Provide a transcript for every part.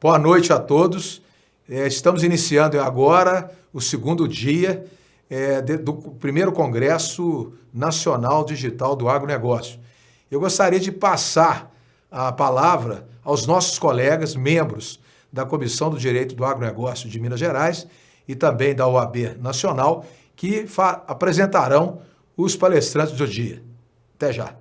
Boa noite a todos. Estamos iniciando agora o segundo dia do primeiro Congresso Nacional Digital do Agronegócio. Eu gostaria de passar a palavra aos nossos colegas, membros da Comissão do Direito do Agronegócio de Minas Gerais e também da OAB Nacional, que apresentarão os palestrantes do dia. Até já.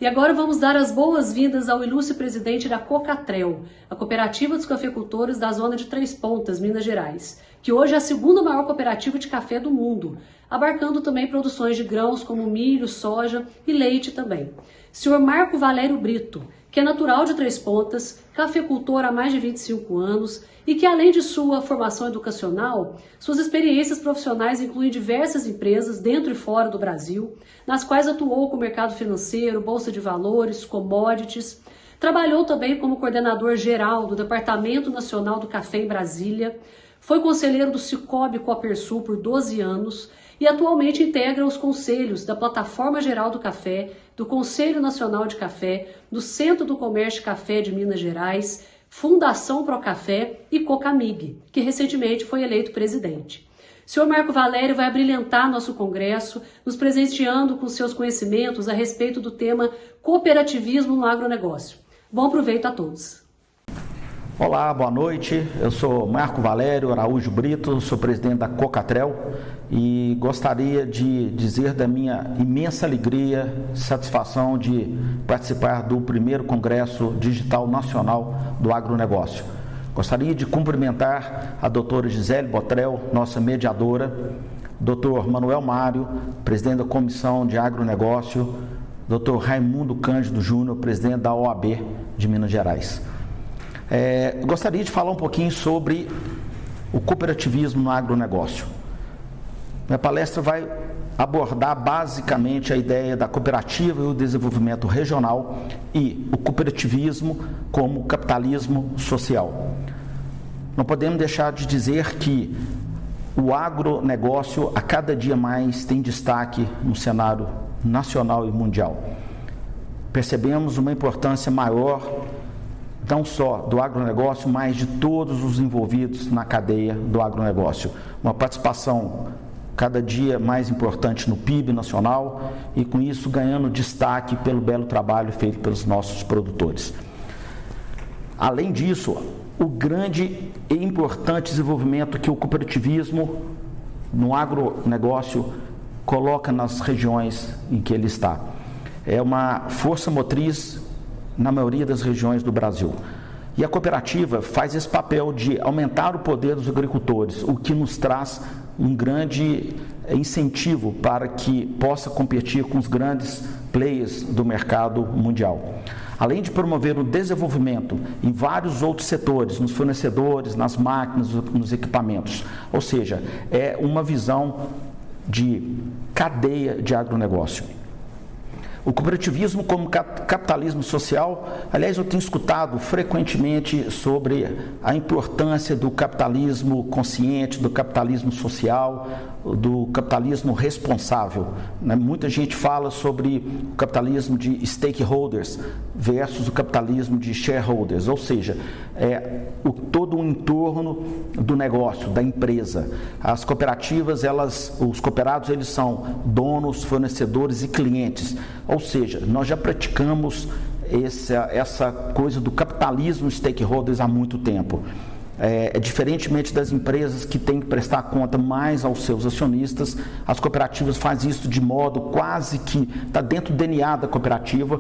E agora vamos dar as boas-vindas ao ilustre presidente da Cocatrel, a Cooperativa dos Cafeicultores da Zona de Três Pontas, Minas Gerais, que hoje é a segunda maior cooperativa de café do mundo, abarcando também produções de grãos como milho, soja e leite também. Senhor Marco Valério Brito, que é natural de Três Pontas, cafeicultor há mais de 25 anos e que, além de sua formação educacional, suas experiências profissionais incluem diversas empresas dentro e fora do Brasil, nas quais atuou com o mercado financeiro, bolsa de valores, commodities. Trabalhou também como coordenador geral do Departamento Nacional do Café em Brasília, foi conselheiro do Cicobi Copersul por 12 anos e atualmente integra os conselhos da Plataforma Geral do Café, do Conselho Nacional de Café, do Centro do Comércio de Café de Minas Gerais, Fundação Procafé e Cocamig, que recentemente foi eleito presidente. O senhor Marco Valério vai abrilhantar nosso congresso, nos presenteando com seus conhecimentos a respeito do tema cooperativismo no agronegócio. Bom proveito a todos. Olá, boa noite. Eu sou Marco Valério Araújo Brito, sou presidente da Cocatrel e gostaria de dizer da minha imensa alegria e satisfação de participar do primeiro Congresso Digital Nacional do Agronegócio. Gostaria de cumprimentar a doutora Gisele Botrel, nossa mediadora, doutor Manuel Mário, presidente da Comissão de Agronegócio, doutor Raimundo Cândido Júnior, presidente da OAB de Minas Gerais. Gostaria de falar um pouquinho sobre o cooperativismo no agronegócio. Minha palestra vai abordar basicamente a ideia da cooperativa e o desenvolvimento regional e o cooperativismo como capitalismo social. Não podemos deixar de dizer que o agronegócio a cada dia mais tem destaque no cenário nacional e mundial. Percebemos uma importância maior não só do agronegócio, mas de todos os envolvidos na cadeia do agronegócio. Uma participação cada dia mais importante no PIB nacional e, com isso, ganhando destaque pelo belo trabalho feito pelos nossos produtores. Além disso, o grande e importante desenvolvimento que o cooperativismo no agronegócio coloca nas regiões em que ele está. É uma força motriz na maioria das regiões do Brasil. E a cooperativa faz esse papel de aumentar o poder dos agricultores, o que nos traz um grande incentivo para que possa competir com os grandes players do mercado mundial. Além de promover o desenvolvimento em vários outros setores, nos fornecedores, nas máquinas, nos equipamentos. Ou seja, é uma visão de cadeia de agronegócio. O cooperativismo como capitalismo social, aliás, eu tenho escutado frequentemente sobre a importância do capitalismo consciente, do capitalismo social, do capitalismo responsável. Muita gente fala sobre o capitalismo de stakeholders versus o capitalismo de shareholders, ou seja, todo o entorno do negócio, da empresa. As cooperativas, os cooperados, eles são donos, fornecedores e clientes. Ou seja, nós já praticamos essa coisa do capitalismo stakeholders há muito tempo. Diferentemente das empresas que têm que prestar conta mais aos seus acionistas, as cooperativas fazem isso de modo quase que está dentro do DNA da cooperativa,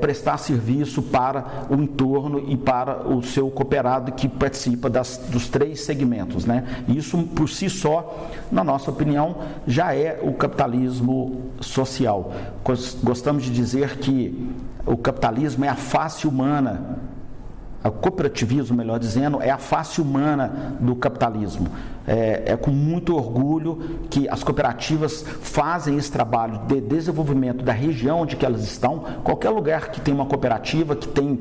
prestar serviço para o entorno e para o seu cooperado que participa dos três segmentos, né? Isso por si só, na nossa opinião, já é o capitalismo social. Gostamos de dizer que o capitalismo é a face humana. O cooperativismo, melhor dizendo, é a face humana do capitalismo. É com muito orgulho que as cooperativas fazem esse trabalho de desenvolvimento da região onde que elas estão. Qualquer lugar que tem uma cooperativa, que tem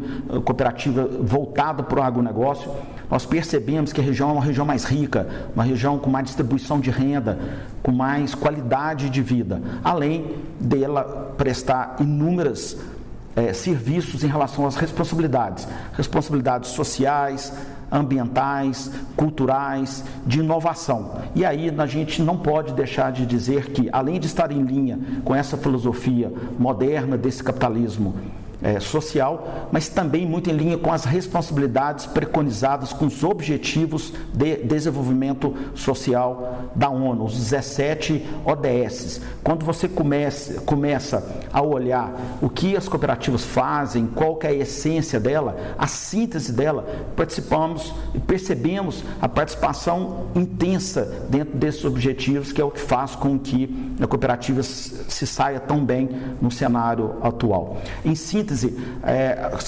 cooperativa voltada para o agronegócio, nós percebemos que a região é uma região mais rica, uma região com mais distribuição de renda, com mais qualidade de vida, além dela prestar inúmeras serviços em relação às responsabilidades sociais, ambientais, culturais, de inovação. E aí a gente não pode deixar de dizer que, além de estar em linha com essa filosofia moderna desse capitalismo social, mas também muito em linha com as responsabilidades preconizadas, com os objetivos de desenvolvimento social da ONU, os 17 ODS. Quando você começa a olhar o que as cooperativas fazem, qual que é a essência dela, a síntese dela, participamos e percebemos a participação intensa dentro desses objetivos, que é o que faz com que a cooperativa se saia tão bem no cenário atual. Em síntese,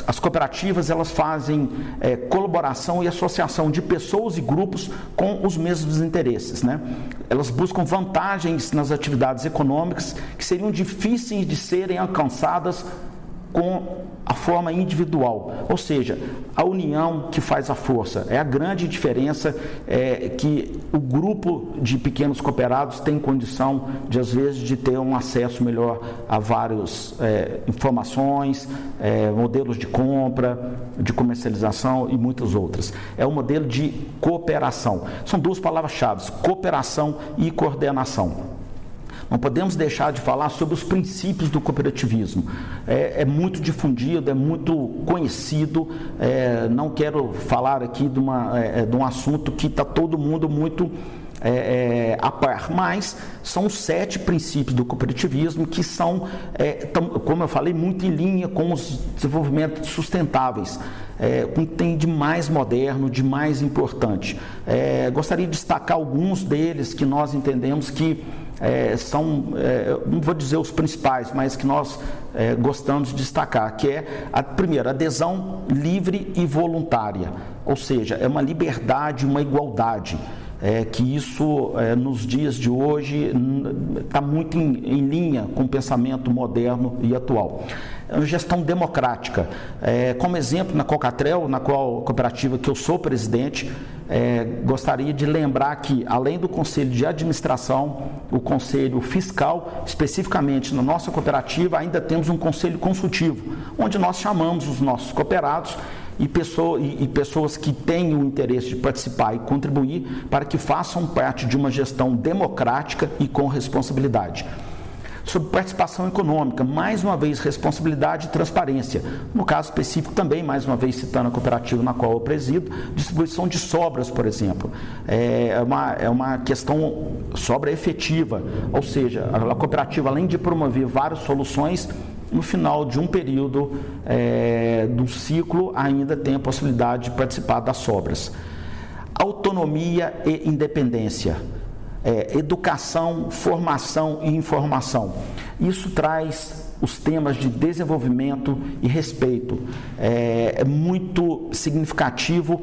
as cooperativas elas fazem colaboração e associação de pessoas e grupos com os mesmos interesses, né? Elas buscam vantagens nas atividades econômicas que seriam difíceis de serem alcançadas com a forma individual, ou seja, a união que faz a força. É a grande diferença que o grupo de pequenos cooperados tem condição, de às vezes, de ter um acesso melhor a várias informações, modelos de compra, de comercialização e muitas outras. É um modelo de cooperação. São duas palavras-chave: cooperação e coordenação. Não podemos deixar de falar sobre os princípios do cooperativismo. É muito difundido, é muito conhecido. Não quero falar aqui de um assunto que está todo mundo muito a par, mas são os 7 princípios do cooperativismo que são, como eu falei, muito em linha com os desenvolvimentos sustentáveis, com o que tem de mais moderno, de mais importante. Gostaria de destacar alguns deles que nós entendemos que são, não vou dizer os principais, mas que nós gostamos de destacar, que é a primeira, adesão livre e voluntária, ou seja, é uma liberdade, uma igualdade. Que isso, nos dias de hoje, está muito em linha com o pensamento moderno e atual. É uma gestão democrática. Como exemplo, na Cocatrel, na qual cooperativa que eu sou presidente, gostaria de lembrar que, além do Conselho de Administração, o Conselho Fiscal, especificamente na nossa cooperativa, ainda temos um Conselho Consultivo, onde nós chamamos os nossos cooperados e pessoas que têm o interesse de participar e contribuir para que façam parte de uma gestão democrática e com responsabilidade. Sobre participação econômica, mais uma vez, responsabilidade e transparência. No caso específico também, mais uma vez citando a cooperativa na qual eu presido, distribuição de sobras, por exemplo. É uma questão sobra efetiva, ou seja, a cooperativa, além de promover várias soluções, no final de um período do ciclo, ainda tem a possibilidade de participar das sobras. Autonomia e independência. Educação, formação e informação. Isso traz os temas de desenvolvimento e respeito. É muito significativo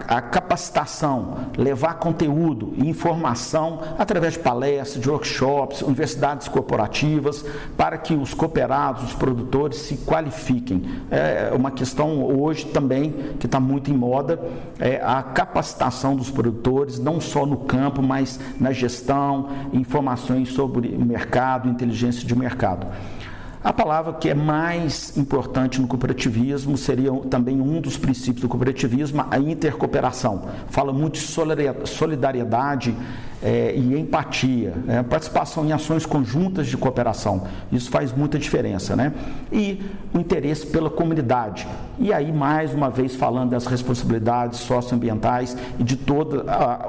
a capacitação, levar conteúdo e informação através de palestras, de workshops, universidades corporativas, para que os cooperados, os produtores se qualifiquem. É uma questão hoje também que está muito em moda, a capacitação dos produtores, não só no campo, mas na gestão, informações sobre mercado, inteligência de mercado. A palavra que é mais importante no cooperativismo seria também um dos princípios do cooperativismo, a intercooperação. Fala muito de solidariedade e empatia, participação em ações conjuntas de cooperação. Isso faz muita diferença, né? E o interesse pela comunidade. E aí, mais uma vez, falando das responsabilidades socioambientais e de todo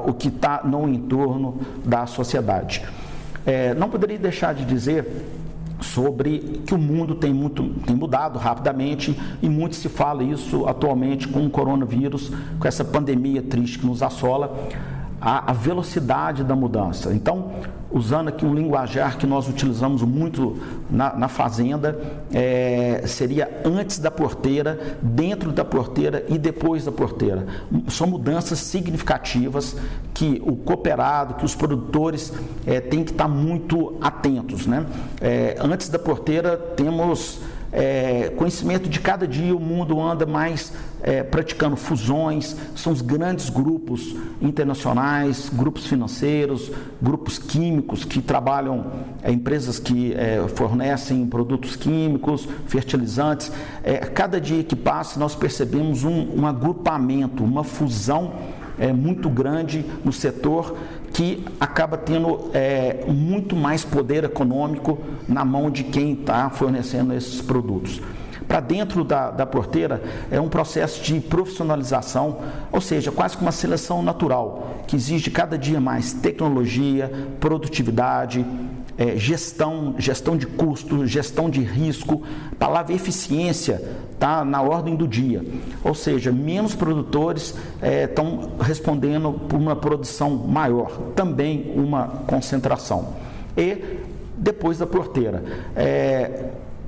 o que está no entorno da sociedade. Não poderia deixar de dizer sobre que o mundo tem mudado rapidamente e muito se fala isso atualmente com o coronavírus, com essa pandemia triste que nos assola, a velocidade da mudança. Então, usando aqui um linguajar que nós utilizamos muito na fazenda, seria antes da porteira, dentro da porteira e depois da porteira. São mudanças significativas que o cooperado, que os produtores têm que estar muito atentos, né? Antes da porteira temos conhecimento de cada dia, o mundo anda mais praticando fusões, são os grandes grupos internacionais, grupos financeiros, grupos químicos que trabalham, empresas que fornecem produtos químicos, fertilizantes. Cada dia que passa nós percebemos um agrupamento, uma fusão muito grande no setor, que acaba tendo muito mais poder econômico na mão de quem está fornecendo esses produtos. Para dentro da porteira é um processo de profissionalização, ou seja, quase que uma seleção natural, que exige cada dia mais tecnologia, produtividade, gestão de custo, gestão de risco. A palavra eficiência está na ordem do dia, ou seja, menos produtores estão respondendo por uma produção maior, também uma concentração. E depois da porteira,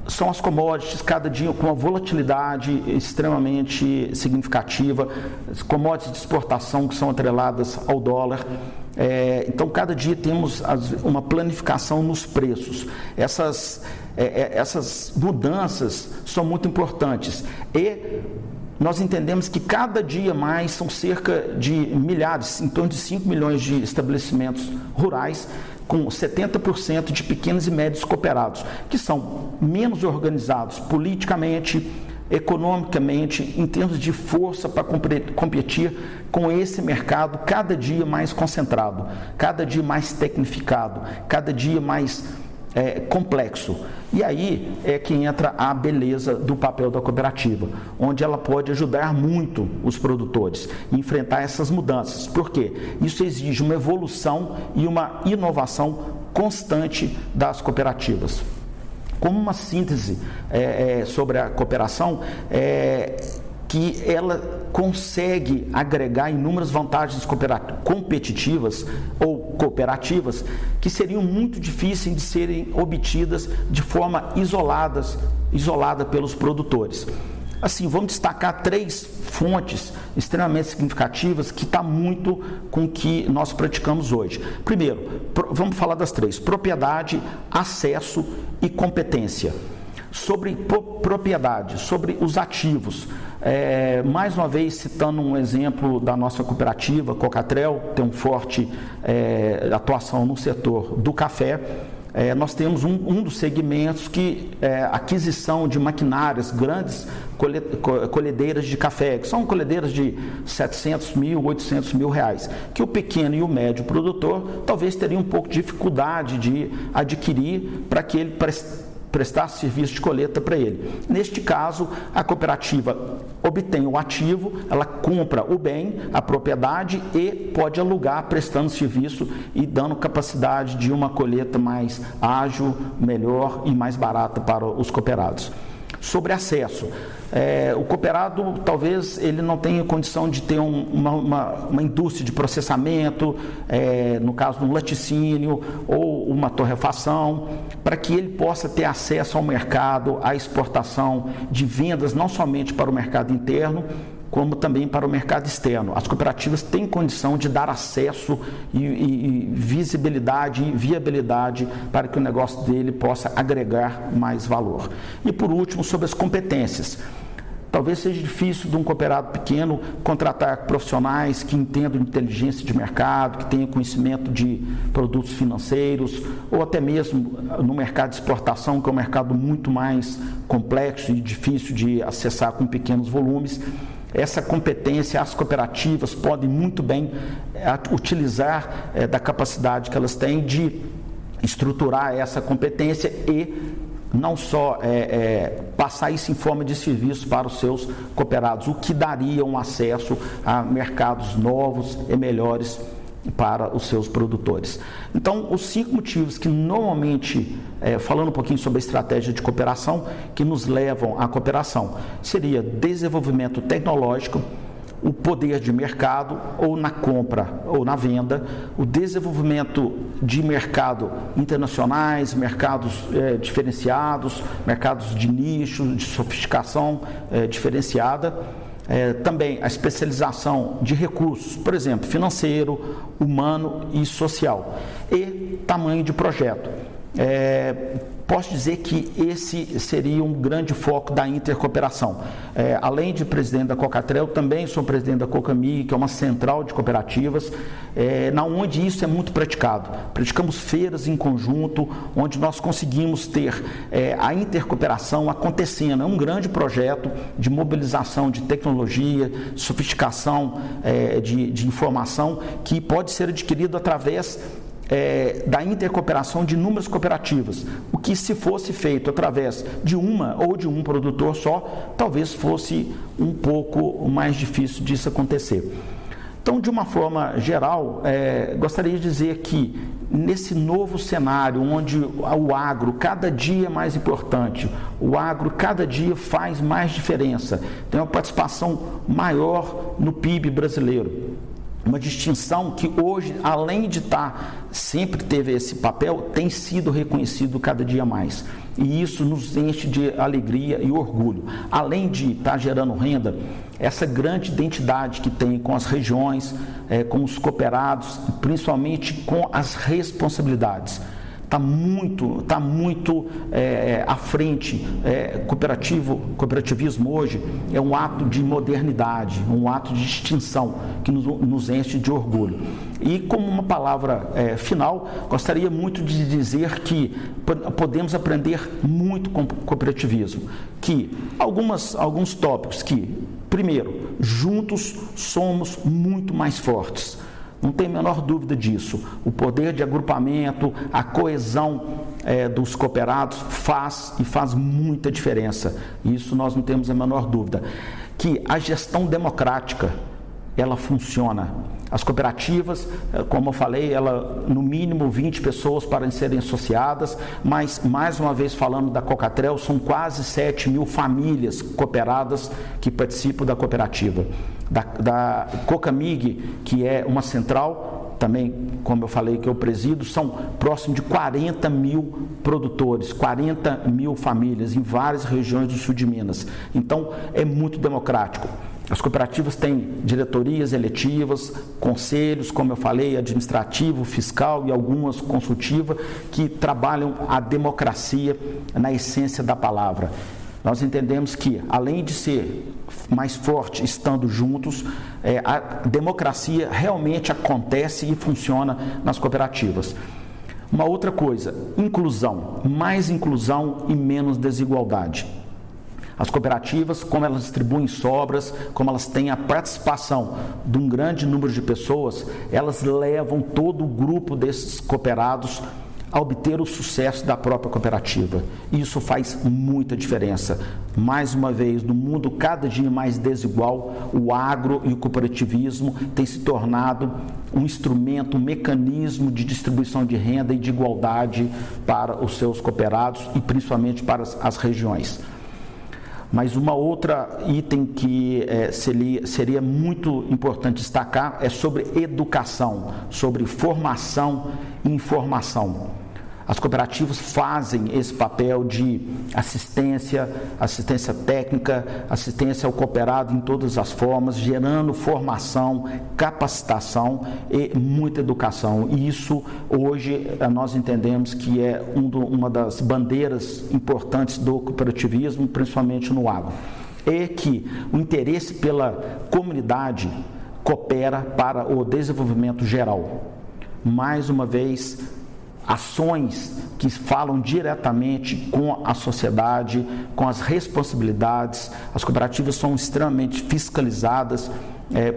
são as commodities, cada dia com uma volatilidade extremamente significativa, as commodities de exportação que são atreladas ao dólar. Então, cada dia temos uma planificação nos preços. Essas mudanças são muito importantes e nós entendemos que cada dia mais são cerca de milhares, em torno de 5 milhões de estabelecimentos rurais, com 70% de pequenos e médios cooperados, que são menos organizados politicamente, economicamente, em termos de força para competir com esse mercado cada dia mais concentrado, cada dia mais tecnificado, cada dia mais complexo. E aí é que entra a beleza do papel da cooperativa, onde ela pode ajudar muito os produtores a enfrentar essas mudanças. Por quê? Isso exige uma evolução e uma inovação constante das cooperativas. Como uma síntese sobre a cooperação, que ela consegue agregar inúmeras vantagens competitivas ou cooperativas que seriam muito difíceis de serem obtidas de forma isolada pelos produtores. Assim, vamos destacar 3 fontes extremamente significativas que está muito com o que nós praticamos hoje. Primeiro, vamos falar das 3: propriedade, acesso e competência. Sobre propriedade, sobre os ativos, mais uma vez citando um exemplo da nossa cooperativa, Cocatrel, tem uma forte atuação no setor do café. Nós temos um dos segmentos que é a aquisição de maquinárias, grandes colhedeiras de café, que são colhedeiras de 700 mil, 800 mil reais, que o pequeno e o médio produtor talvez teriam um pouco de dificuldade de adquirir para que ele prestar serviço de colheita para ele. Neste caso, a cooperativa obtém o ativo, ela compra o bem, a propriedade, e pode alugar prestando serviço e dando capacidade de uma colheita mais ágil, melhor e mais barata para os cooperados. Sobre acesso, o cooperado talvez ele não tenha condição de ter uma indústria de processamento, no caso de um laticínio ou uma torrefação, para que ele possa ter acesso ao mercado, à exportação, de vendas não somente para o mercado interno, como também para o mercado externo. As cooperativas têm condição de dar acesso e visibilidade e viabilidade para que o negócio dele possa agregar mais valor. E por último, sobre as competências. Talvez seja difícil de um cooperado pequeno contratar profissionais que entendam inteligência de mercado, que tenham conhecimento de produtos financeiros, ou até mesmo no mercado de exportação, que é um mercado muito mais complexo e difícil de acessar com pequenos volumes. Essa competência, as cooperativas podem muito bem utilizar da capacidade que elas têm de estruturar essa competência e não só passar isso em forma de serviço para os seus cooperados, o que daria um acesso a mercados novos e melhores para os seus produtores. Então, os 5 motivos que normalmente, falando um pouquinho sobre a estratégia de cooperação, que nos levam à cooperação, seria desenvolvimento tecnológico, o poder de mercado, ou na compra ou na venda, o desenvolvimento de mercado internacionais, mercados diferenciados, mercados de nicho, de sofisticação diferenciada, também a especialização de recursos, por exemplo, financeiro, humano e social, e tamanho de projeto. posso dizer que esse seria um grande foco da intercooperação. Além de presidente da Cocatrel, também sou presidente da Cocamig, que é uma central de cooperativas, na onde isso é muito praticado. Praticamos feiras em conjunto, onde nós conseguimos ter a intercooperação acontecendo. É um grande projeto de mobilização de tecnologia, sofisticação de informação, que pode ser adquirido através da intercooperação de inúmeras cooperativas. O que, se fosse feito através de uma ou de um produtor só, talvez fosse um pouco mais difícil disso acontecer. Então, de uma forma geral, gostaria de dizer que nesse novo cenário, onde o agro cada dia é mais importante, o agro cada dia faz mais diferença, tem uma participação maior no PIB brasileiro. Uma distinção que hoje, além de sempre teve esse papel, tem sido reconhecido cada dia mais. E isso nos enche de alegria e orgulho. Além de estar gerando renda, essa grande identidade que tem com as regiões, com os cooperados, principalmente com as responsabilidades. Está muito à frente. Cooperativismo hoje é um ato de modernidade, um ato de distinção que nos enche de orgulho. E como uma palavra final, gostaria muito de dizer que podemos aprender muito com o cooperativismo, que alguns tópicos que, primeiro, juntos somos muito mais fortes. Não tem a menor dúvida disso. O poder de agrupamento, a coesão dos cooperados faz muita diferença. Isso nós não temos a menor dúvida. Que a gestão democrática, ela funciona. As cooperativas, como eu falei, no mínimo 20 pessoas para serem associadas, mas, mais uma vez falando da Cocatrel, são quase 7.000 famílias cooperadas que participam da cooperativa. Da Cocamig, que é uma central, também, como eu falei, que eu presido, são próximo de 40.000 produtores, 40.000 famílias em várias regiões do sul de Minas. Então, é muito democrático. As cooperativas têm diretorias eletivas, conselhos, como eu falei, administrativo, fiscal e algumas consultivas, que trabalham a democracia na essência da palavra. Nós entendemos que, além de ser mais forte estando juntos, a democracia realmente acontece e funciona nas cooperativas. Uma outra coisa, inclusão, mais inclusão e menos desigualdade. As cooperativas, como elas distribuem sobras, como elas têm a participação de um grande número de pessoas, elas levam todo o grupo desses cooperados a obter o sucesso da própria cooperativa. Isso faz muita diferença. Mais uma vez, no mundo cada dia mais desigual, o agro e o cooperativismo têm se tornado um instrumento, um mecanismo de distribuição de renda e de igualdade para os seus cooperados e principalmente para as regiões. Mas uma outra item que seria muito importante destacar é sobre educação, sobre formação e informação. As cooperativas fazem esse papel de assistência técnica, assistência ao cooperado em todas as formas, gerando formação, capacitação e muita educação. E isso, hoje, nós entendemos que é uma das bandeiras importantes do cooperativismo, principalmente no agro. É que o interesse pela comunidade coopera para o desenvolvimento geral. Mais uma vez, ações que falam diretamente com a sociedade, com as responsabilidades. As cooperativas são extremamente fiscalizadas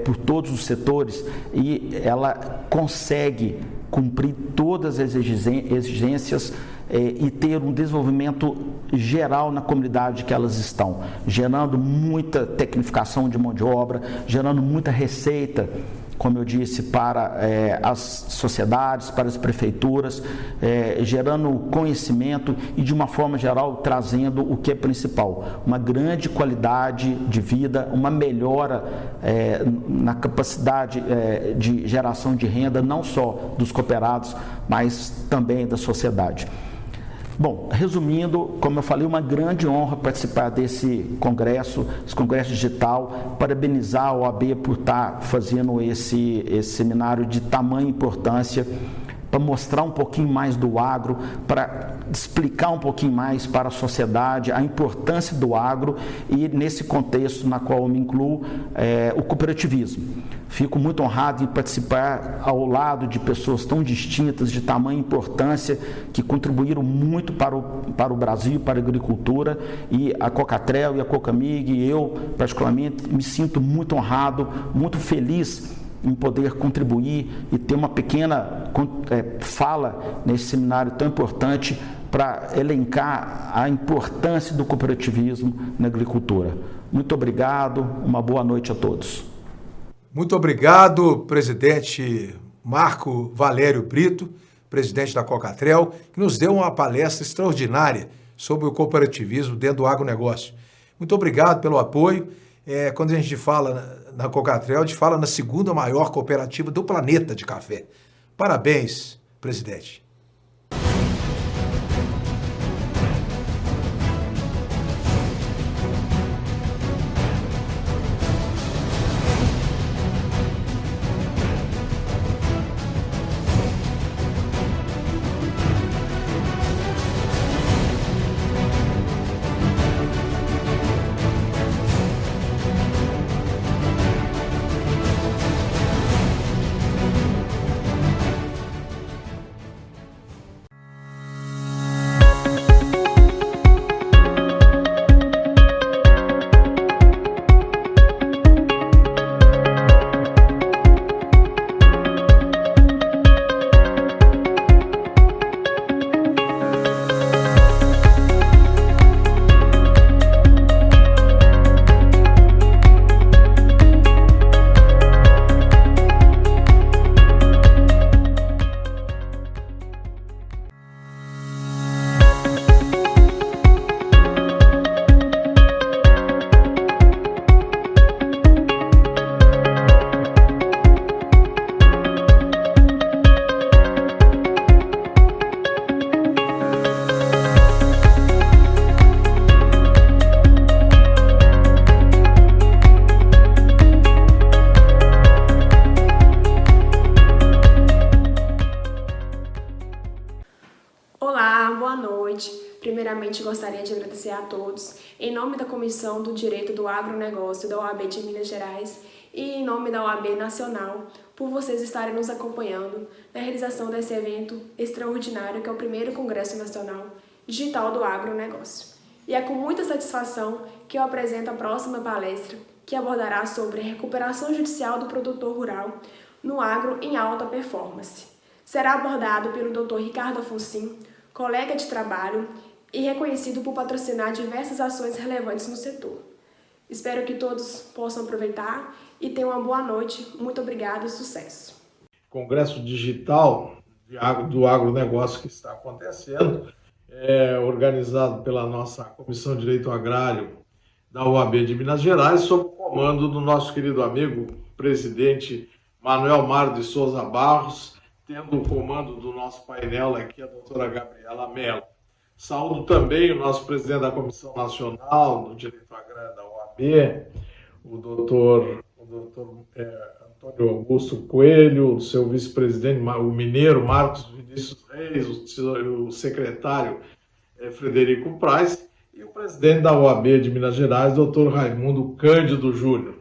por todos os setores e ela consegue cumprir todas as exigências e ter um desenvolvimento geral na comunidade que elas estão, gerando muita tecnificação de mão de obra, gerando muita receita, como eu disse, para as sociedades, para as prefeituras, gerando conhecimento e, de uma forma geral, trazendo o que é principal, uma grande qualidade de vida, uma melhora na capacidade de geração de renda, não só dos cooperados, mas também da sociedade. Bom, resumindo, como eu falei, uma grande honra participar desse congresso, esse congresso digital, parabenizar a OAB por estar fazendo esse seminário de tamanha importância, para mostrar um pouquinho mais do agro, para explicar um pouquinho mais para a sociedade a importância do agro e nesse contexto na qual eu me incluo, o cooperativismo. Fico muito honrado em participar ao lado de pessoas tão distintas, de tamanha importância, que contribuíram muito para o Brasil, para a agricultura, e a Cocatrel e a Cocamig, e eu particularmente me sinto muito honrado, muito feliz em poder contribuir e ter uma pequena fala nesse seminário tão importante para elencar a importância do cooperativismo na agricultura. Muito obrigado, uma boa noite a todos. Muito obrigado, presidente Marco Valério Brito, presidente da Cocatrel, que nos deu uma palestra extraordinária sobre o cooperativismo dentro do agronegócio. Muito obrigado pelo apoio. Quando a gente fala na Cocatrel, a gente fala na segunda maior cooperativa do planeta de café. Parabéns, presidente. Primeiramente, gostaria de agradecer a todos, em nome da Comissão do Direito do Agronegócio da OAB de Minas Gerais e em nome da OAB Nacional, por vocês estarem nos acompanhando na realização desse evento extraordinário que é o primeiro Congresso Nacional Digital do Agronegócio. E é com muita satisfação que eu apresento a próxima palestra, que abordará sobre a recuperação judicial do produtor rural no agro em alta performance. Será abordado pelo Dr. Ricardo Afonso, colega de trabalho e reconhecido por patrocinar diversas ações relevantes no setor. Espero que todos possam aproveitar e tenham uma boa noite. Muito obrigado e sucesso. Congresso Digital do Agronegócio que está acontecendo, organizado pela nossa Comissão de Direito Agrário da OAB de Minas Gerais, sob o comando do nosso querido amigo, presidente Manuel Mário de Souza Barros, tendo o comando do nosso painel aqui a doutora Gabriela Mello. Saúdo também o nosso presidente da Comissão Nacional do Direito Agrário da OAB, o doutor Antônio Augusto Coelho, o seu vice-presidente, o mineiro Marcos Vinícius Reis, o secretário Frederico Praz e o presidente da OAB de Minas Gerais, doutor Raimundo Cândido Júnior.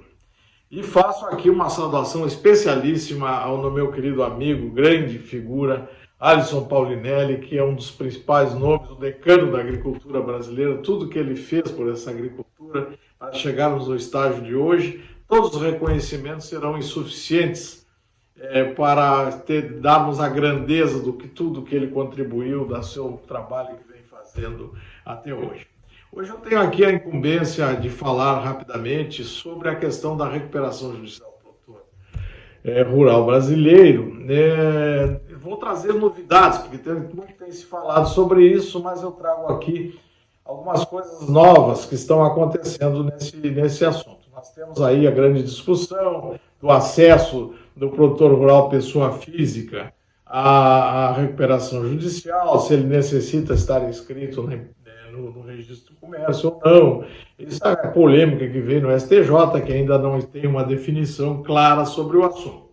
E faço aqui uma saudação especialíssima ao meu querido amigo, grande figura, Alisson Paulinelli, que é um dos principais nomes, o decano da agricultura brasileira, tudo que ele fez por essa agricultura para chegarmos ao estágio de hoje. Todos os reconhecimentos serão insuficientes para darmos a grandeza do que tudo que ele contribuiu, do seu trabalho que vem fazendo até hoje. Hoje eu tenho aqui a incumbência de falar rapidamente sobre a questão da recuperação judicial do produtor rural brasileiro. Vou trazer novidades, porque muito tem se falado sobre isso, mas eu trago aqui algumas coisas novas que estão acontecendo nesse assunto. Nós temos aí a grande discussão do acesso do produtor rural pessoa física à recuperação judicial, se ele necessita estar inscrito no registro do comércio ou não. Isso é a polêmica que veio no STJ, que ainda não tem uma definição clara sobre o assunto.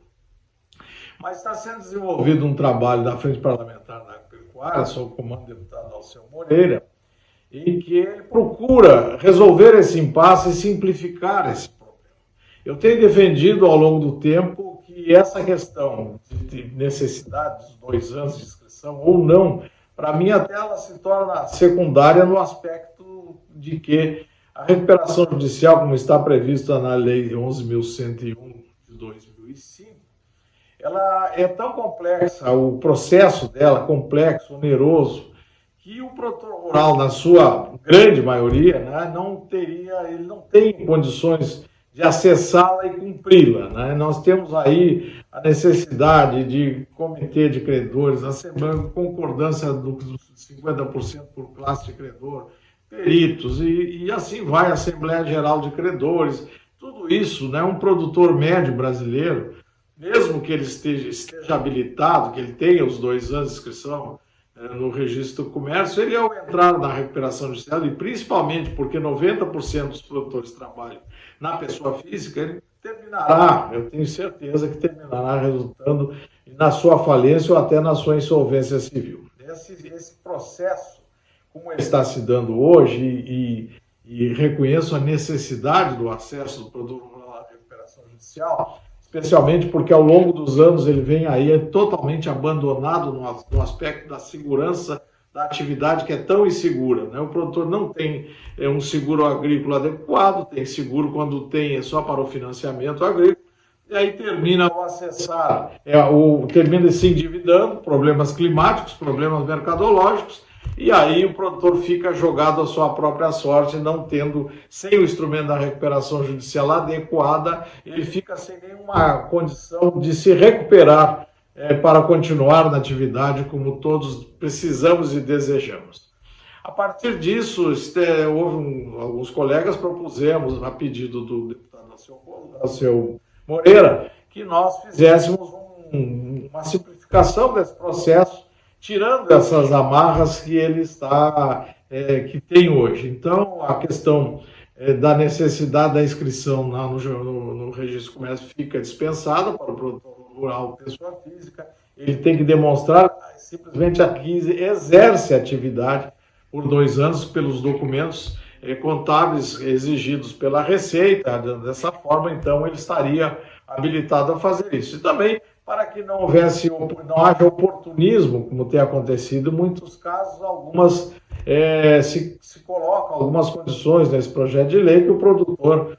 Mas está sendo desenvolvido um trabalho da Frente Parlamentar da Agropecuária, sob o comando do deputado Alceu Moreira, em que ele procura resolver esse impasse e simplificar esse problema. Eu tenho defendido ao longo do tempo que essa questão de necessidade dos 2 anos de inscrição ou não, para mim até ela se torna secundária no aspecto de que a recuperação judicial, como está prevista na Lei 11.101 de 2005, ela é tão complexa, o processo dela complexo, oneroso, que o produtor rural, na sua grande maioria, né, ele não tem condições de acessá-la e cumpri-la, né? Nós temos aí a necessidade de comitê de credores, assembleia, concordância dos 50% por classe de credor, peritos, e assim vai a Assembleia Geral de Credores. Tudo isso, né, um produtor médio brasileiro, mesmo que ele esteja habilitado, que ele tenha os 2 anos de inscrição no registro do comércio, ele ao entrar na recuperação judicial, e principalmente porque 90% dos produtores trabalham na pessoa física, ele terminará, eu tenho certeza que terminará resultando na sua falência ou até na sua insolvência civil. Esse processo, como ele está se dando hoje, e reconheço a necessidade do acesso do produtor rural à recuperação judicial, especialmente porque ao longo dos anos ele vem aí totalmente abandonado no aspecto da segurança da atividade, que é tão insegura, né? O produtor não tem um seguro agrícola adequado, tem seguro quando tem só para o financiamento agrícola, e aí termina ao acessar, termina se endividando, problemas climáticos, problemas mercadológicos, e aí o produtor fica jogado à sua própria sorte, não tendo, sem o instrumento da recuperação judicial adequada, ele fica sem nenhuma condição de se recuperar para continuar na atividade como todos precisamos e desejamos. A partir disso, alguns colegas propusemos, a pedido do deputado Alceu Moreira, que nós fizéssemos uma simplificação desse processo, tirando essas amarras que ele que tem hoje. Então, a questão da necessidade da inscrição no registro de comércio fica dispensada para o produtor rural, pessoa física. Ele tem que demonstrar simplesmente que exerce a atividade por 2 anos pelos documentos contábeis exigidos pela Receita. Dessa forma, então, ele estaria habilitado a fazer isso. E também para que não haja oportunismo, como tem acontecido em muitos casos, se colocam algumas condições nesse projeto de lei que o produtor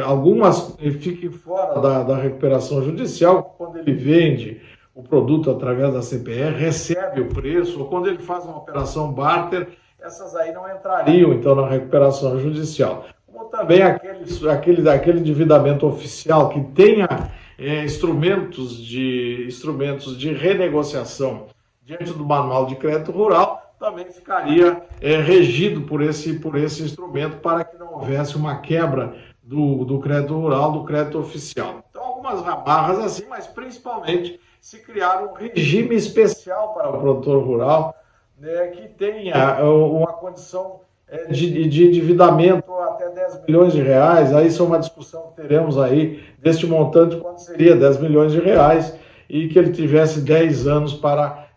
algumas fiquem fora da recuperação judicial. Quando ele vende o produto através da CPR, recebe o preço, ou quando ele faz uma operação barter, essas aí não entrariam, então, na recuperação judicial. Como também aquele endividamento oficial que tenha instrumentos de renegociação diante do Manual de Crédito Rural, também ficaria regido por esse instrumento, para que não houvesse uma quebra do crédito rural, do crédito oficial. Então, algumas amarras assim, mas principalmente se criar um regime especial para o produtor rural, que tenha uma condição de endividamento até 10 milhões de reais. Aí isso é uma discussão que teremos aí deste montante, quanto seria 10 milhões de reais, e que ele tivesse 10 anos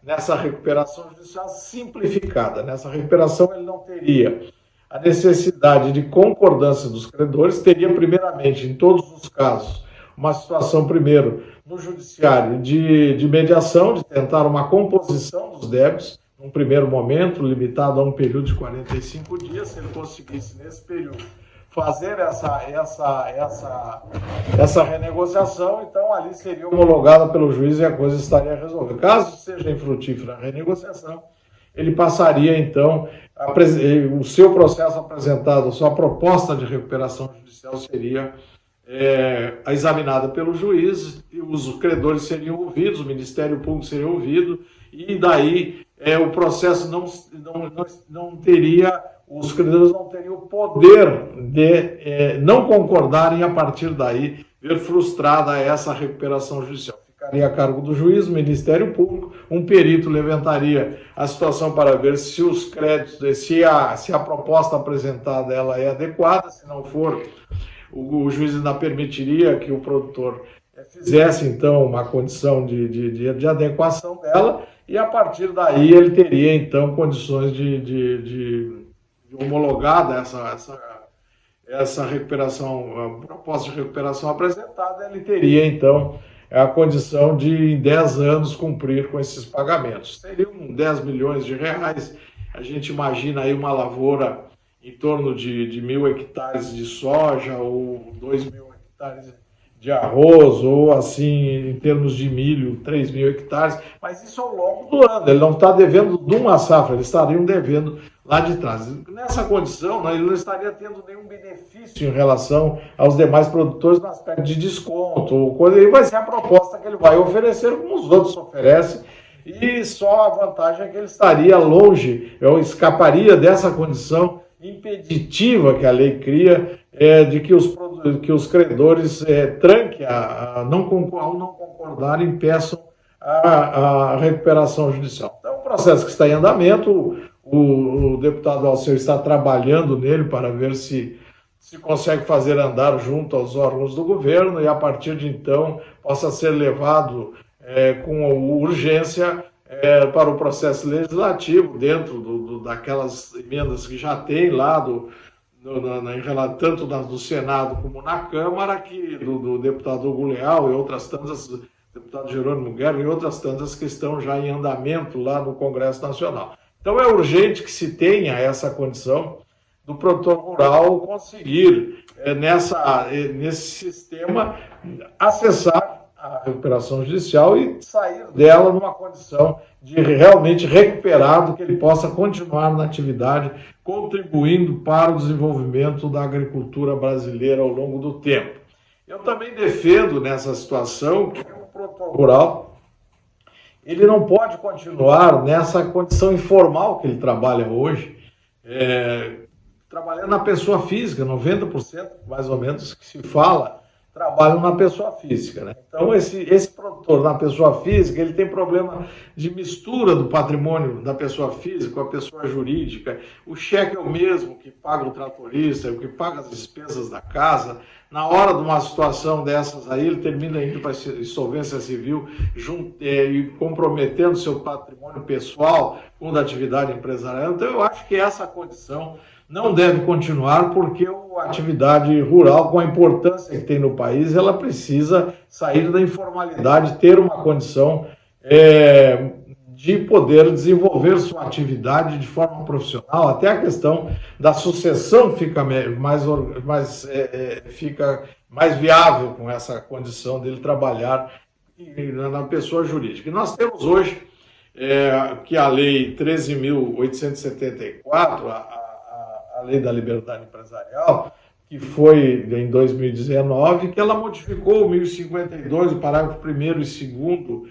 nessa recuperação judicial simplificada. Nessa recuperação ele não teria a necessidade de concordância dos credores, teria primeiramente, em todos os casos, uma situação primeiro no judiciário de mediação, de tentar uma composição dos débitos, num primeiro momento, limitado a um período de 45 dias, se ele conseguisse, nesse período, fazer essa renegociação, então ali seria homologada pelo juiz e a coisa estaria resolvida. Caso seja infrutífera a renegociação, ele passaria, então, o seu processo apresentado, a sua proposta de recuperação judicial seria examinada pelo juiz, e os credores seriam ouvidos, o Ministério Público seria ouvido, e daí o processo não teria, os credores não teriam o poder de não concordarem, a partir daí ver frustrada essa recuperação judicial. Ficaria a cargo do juiz, do Ministério Público, um perito levantaria a situação para ver se os créditos, se a proposta apresentada ela é adequada. Se não for, o juiz ainda permitiria que o produtor fizesse, então, uma condição de adequação dela, e a partir daí ele teria, então, condições de homologada essa recuperação, a proposta de recuperação apresentada, ele teria, então, a condição de, em 10 anos, cumprir com esses pagamentos. Seriam 10 milhões de reais. A gente imagina aí uma lavoura em torno de 1.000 hectares de soja, ou 2.000 hectares de arroz, ou assim, em termos de milho, 3.000 hectares, mas isso ao longo do ano. Ele não está devendo de uma safra, eles estariam devendo lá de trás. Nessa condição, né, ele não estaria tendo nenhum benefício em relação aos demais produtores no aspecto de desconto, ou coisa, e vai ser a proposta que ele vai oferecer, como os outros oferecem, e só a vantagem é que ele estaria longe, eu escaparia dessa condição impeditiva que a lei cria, de que os credores tranquem, ao não concordar, impeçam a recuperação judicial. Então, é um processo que está em andamento, o deputado Alceu está trabalhando nele para ver se consegue fazer andar junto aos órgãos do governo e, a partir de então, possa ser levado com urgência para o processo legislativo, dentro daquelas emendas que já tem lá, tanto do Senado como na Câmara, do deputado Hugo Leal e outras tantas, deputado Jerônimo Guerra e outras tantas que estão já em andamento lá no Congresso Nacional. Então é urgente que se tenha essa condição do produtor rural conseguir, nesse sistema, acessar a recuperação judicial e sair dela numa condição de realmente recuperado, que ele possa continuar na atividade, contribuindo para o desenvolvimento da agricultura brasileira ao longo do tempo. Eu também defendo nessa situação que o produtor rural ele não pode continuar nessa condição informal que ele trabalha hoje, trabalhando na pessoa física, 90% mais ou menos que se fala, trabalham na pessoa física, né? Então, esse produtor na pessoa física, ele tem problema de mistura do patrimônio da pessoa física com a pessoa jurídica. O cheque é o mesmo que paga o tratorista, o que paga as despesas da casa. Na hora de uma situação dessas aí, ele termina indo para a insolvência civil, e comprometendo seu patrimônio pessoal com a atividade empresarial. Então, eu acho que essa condição não deve continuar, porque a atividade rural, com a importância que tem no país, ela precisa sair da informalidade, ter uma condição de poder desenvolver sua atividade de forma profissional. Até a questão da sucessão fica fica mais viável com essa condição dele trabalhar na pessoa jurídica. E nós temos hoje que a Lei 13.874, a Lei da Liberdade Empresarial, que foi em 2019, que ela modificou o 1052, o parágrafo 1º e 2º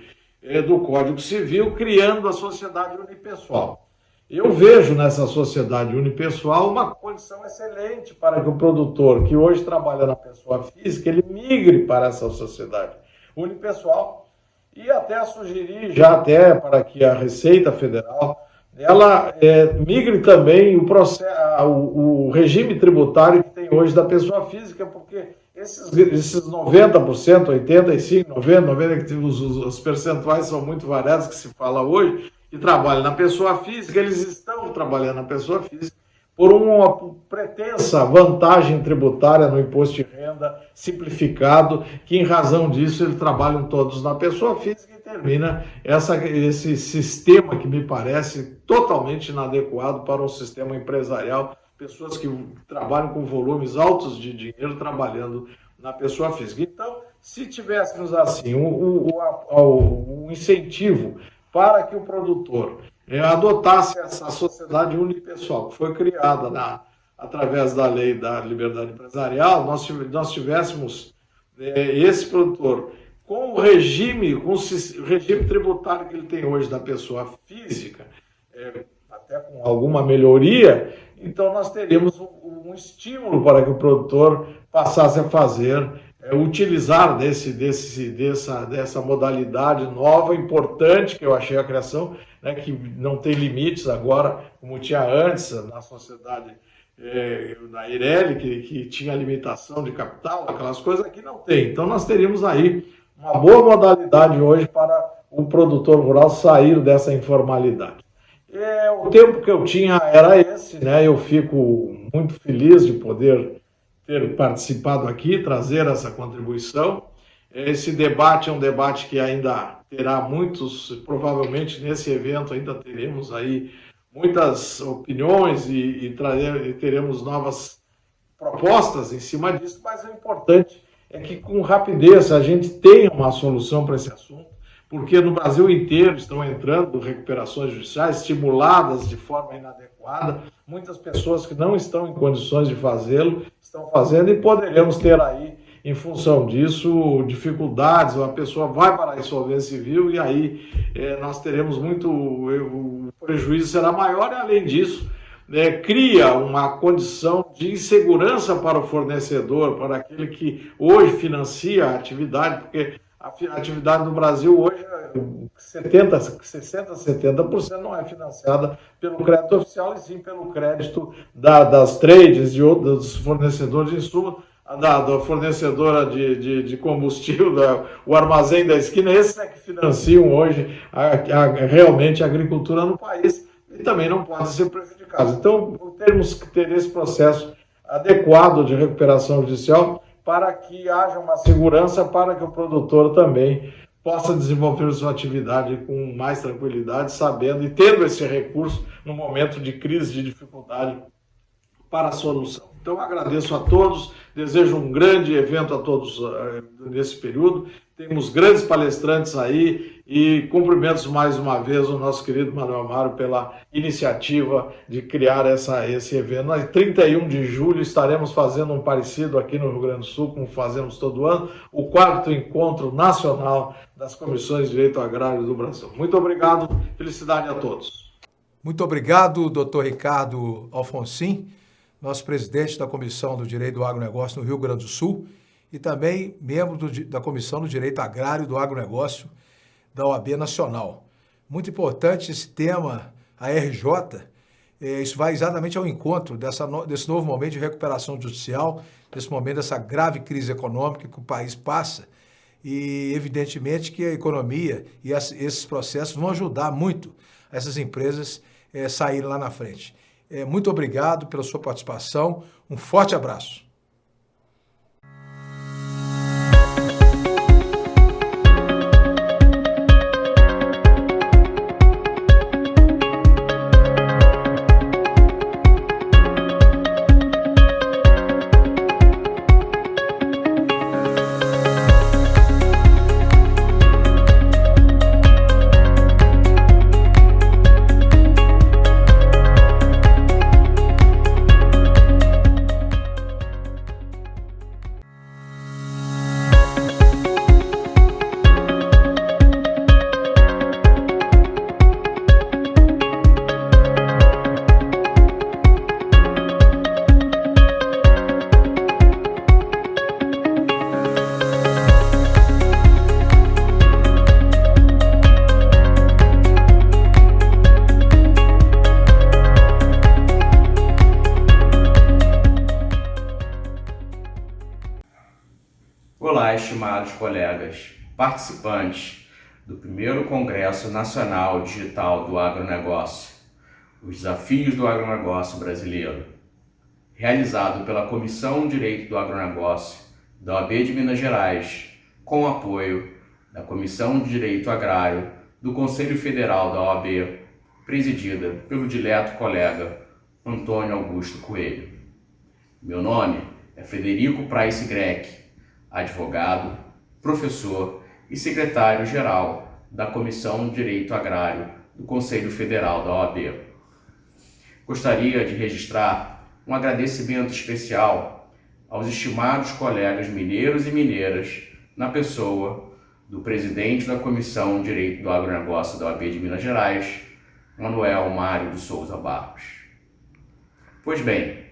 do Código Civil, criando a sociedade unipessoal. Eu vejo nessa sociedade unipessoal uma condição excelente para que o produtor, que hoje trabalha na pessoa física, ele migre para essa sociedade unipessoal, e até sugerir para que a Receita Federal ela migre também o regime tributário que tem hoje da pessoa física, porque esses 90%, 85%, 90%, os percentuais são muito variados que se fala hoje, que trabalham na pessoa física, eles estão trabalhando na pessoa física por uma pretensa vantagem tributária no imposto de renda simplificado, que em razão disso eles trabalham todos na pessoa física, e termina esse sistema que me parece totalmente inadequado para um sistema empresarial, pessoas que trabalham com volumes altos de dinheiro trabalhando na pessoa física. Então, se tivéssemos assim um incentivo para que o produtor adotasse essa sociedade unipessoal, que foi criada através da Lei da Liberdade Empresarial, nós tivéssemos esse produtor com o regime tributário que ele tem hoje da pessoa física, até com alguma melhoria, então nós teríamos um estímulo para que o produtor passasse a utilizar dessa modalidade nova, importante, que eu achei a criação, né, que não tem limites agora, como tinha antes na sociedade da Eireli, que tinha limitação de capital, aquelas coisas, aqui não tem. Então nós teríamos aí uma boa modalidade hoje para o produtor rural sair dessa informalidade. O tempo que eu tinha era esse, né? Eu fico muito feliz de poder ter participado aqui, trazer essa contribuição. Esse debate é um debate que ainda terá muitos, provavelmente nesse evento ainda teremos aí muitas opiniões e teremos novas propostas em cima disso, mas o importante é que com rapidez a gente tenha uma solução para esse assunto, porque no Brasil inteiro estão entrando recuperações judiciais estimuladas de forma inadequada, muitas pessoas que não estão em condições de fazê-lo estão fazendo e poderemos ter aí, em função disso, dificuldades, a pessoa vai para a insolvência civil e aí nós teremos o prejuízo será maior e além disso, cria uma condição de insegurança para o fornecedor, para aquele que hoje financia a atividade, porque a atividade no Brasil hoje, 60-70% não é financiada pelo crédito oficial, e sim pelo crédito das trades, dos fornecedores de insumos, da fornecedora de combustível, o armazém da esquina, esses é que financiam hoje realmente a agricultura no país e também não podem ser prejudicados. Então, temos que ter esse processo adequado de recuperação judicial para que haja uma segurança para que o produtor também possa desenvolver sua atividade com mais tranquilidade, sabendo e tendo esse recurso no momento de crise, de dificuldade para a solução. Então, agradeço a todos, desejo um grande evento a todos nesse período, temos grandes palestrantes aí e cumprimentos mais uma vez o nosso querido Manuel Mário pela iniciativa de criar esse evento. Nós, 31 de julho, estaremos fazendo um parecido aqui no Rio Grande do Sul, como fazemos todo ano, o 4º Encontro Nacional das Comissões de Direito Agrário do Brasil. Muito obrigado, felicidade a todos. Muito obrigado, doutor Ricardo Alfonsin, nosso presidente da Comissão do Direito do Agronegócio no Rio Grande do Sul e também membro da Comissão do Direito Agrário do Agronegócio da OAB Nacional. Muito importante esse tema, a RJ, isso vai exatamente ao encontro desse novo momento de recuperação judicial, desse momento dessa grave crise econômica que o país passa e, evidentemente, que a economia e esses processos vão ajudar muito essas empresas saírem lá na frente. Muito obrigado pela sua participação, um forte abraço. Olá, estimados colegas, participantes do 1º Congresso Nacional Digital do Agronegócio, os desafios do agronegócio brasileiro, realizado pela Comissão de Direito do Agronegócio da OAB de Minas Gerais, com apoio da Comissão de Direito Agrário do Conselho Federal da OAB, presidida pelo dileto colega Antônio Augusto Coelho. Meu nome é Frederico Price Greck, advogado, professor e secretário-geral da Comissão de Direito Agrário do Conselho Federal da OAB. Gostaria de registrar um agradecimento especial aos estimados colegas mineiros e mineiras, na pessoa do presidente da Comissão de Direito do Agronegócio da OAB de Minas Gerais, Manuel Mário de Souza Barros. Pois bem,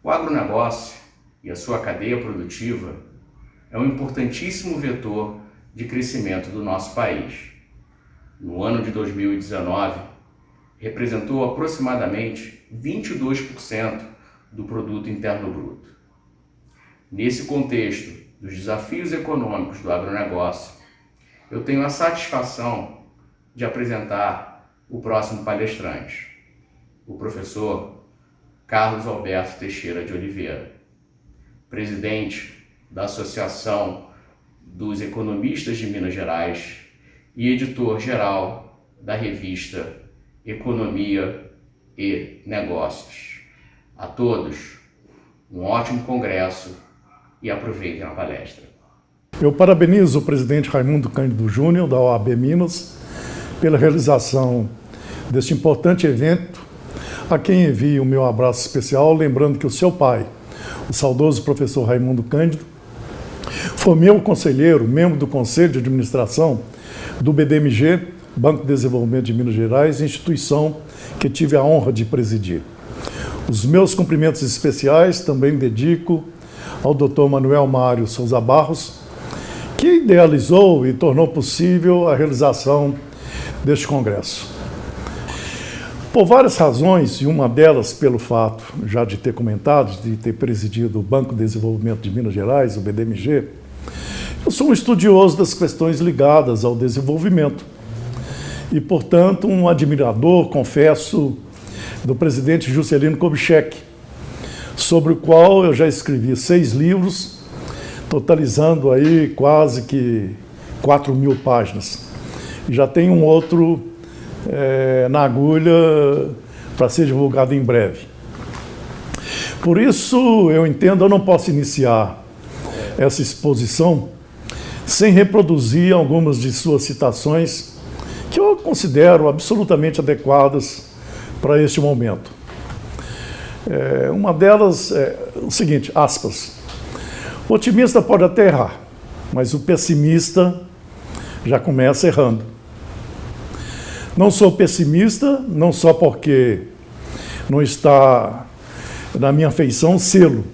o agronegócio e a sua cadeia produtiva é um importantíssimo vetor de crescimento do nosso país. No ano de 2019, representou aproximadamente 22% do Produto Interno Bruto. Nesse contexto dos desafios econômicos do agronegócio, eu tenho a satisfação de apresentar o próximo palestrante, o professor Carlos Alberto Teixeira de Oliveira, presidente da Associação dos Economistas de Minas Gerais e editor-geral da revista Economia e Negócios. A todos, um ótimo congresso e aproveitem a palestra. Eu parabenizo o presidente Raimundo Cândido Júnior, da OAB Minas, pela realização deste importante evento, a quem envio o meu abraço especial, lembrando que o seu pai, o saudoso professor Raimundo Cândido, foi meu conselheiro, membro do Conselho de Administração do BDMG, Banco de Desenvolvimento de Minas Gerais, instituição que tive a honra de presidir. Os meus cumprimentos especiais também dedico ao Dr. Manuel Mário Souza Barros, que idealizou e tornou possível a realização deste congresso. Por várias razões, e uma delas pelo fato já de ter comentado, de ter presidido o Banco de Desenvolvimento de Minas Gerais, o BDMG, eu sou um estudioso das questões ligadas ao desenvolvimento e, portanto, um admirador, confesso, do presidente Juscelino Kubitschek, sobre o qual eu já escrevi 6 livros, totalizando aí quase que 4.000 páginas. E já tem um outro na agulha para ser divulgado em breve. Por isso, eu entendo, eu não posso iniciar essa exposição sem reproduzir algumas de suas citações que eu considero absolutamente adequadas para este momento. Uma delas é o seguinte, aspas, o otimista pode até errar, mas o pessimista já começa errando. Não sou pessimista, não só porque não está na minha feição sê-lo,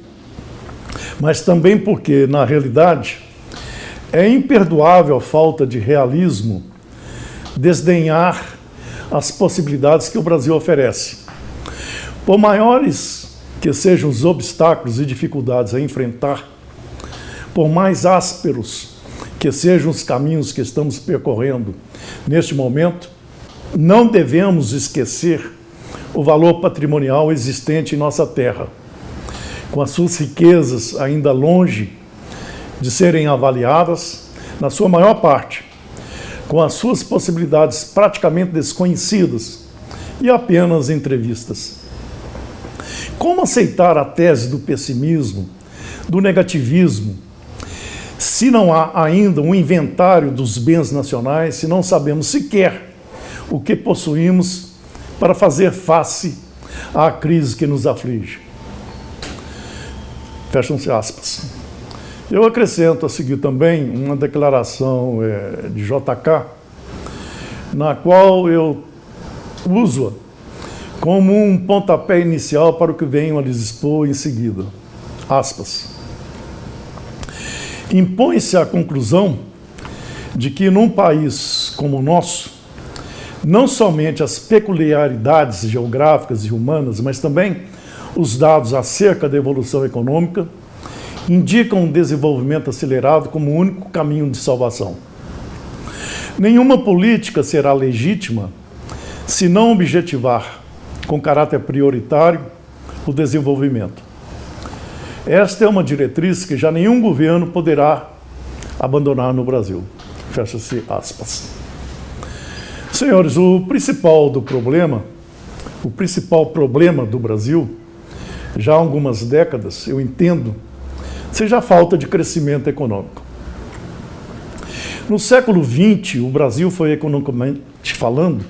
mas também porque, na realidade, é imperdoável a falta de realismo desdenhar as possibilidades que o Brasil oferece. Por maiores que sejam os obstáculos e dificuldades a enfrentar, por mais ásperos que sejam os caminhos que estamos percorrendo neste momento, não devemos esquecer o valor patrimonial existente em nossa terra, com as suas riquezas ainda longe de serem avaliadas, na sua maior parte, com as suas possibilidades praticamente desconhecidas e apenas entrevistas. Como aceitar a tese do pessimismo, do negativismo, se não há ainda um inventário dos bens nacionais, se não sabemos sequer o que possuímos para fazer face à crise que nos aflige? Fecham-se aspas. Eu acrescento a seguir também uma declaração de JK, na qual eu uso-a como um pontapé inicial para o que venho a lhes expor em seguida. Aspas. Impõe-se a conclusão de que num país como o nosso, não somente as peculiaridades geográficas e humanas, mas também os dados acerca da evolução econômica indicam um desenvolvimento acelerado como o único caminho de salvação. Nenhuma política será legítima se não objetivar, com caráter prioritário, o desenvolvimento. Esta é uma diretriz que já nenhum governo poderá abandonar no Brasil. Fecha-se aspas. Senhores, o principal problema do Brasil, já há algumas décadas, eu entendo, seja a falta de crescimento econômico. No século XX, o Brasil foi, economicamente falando,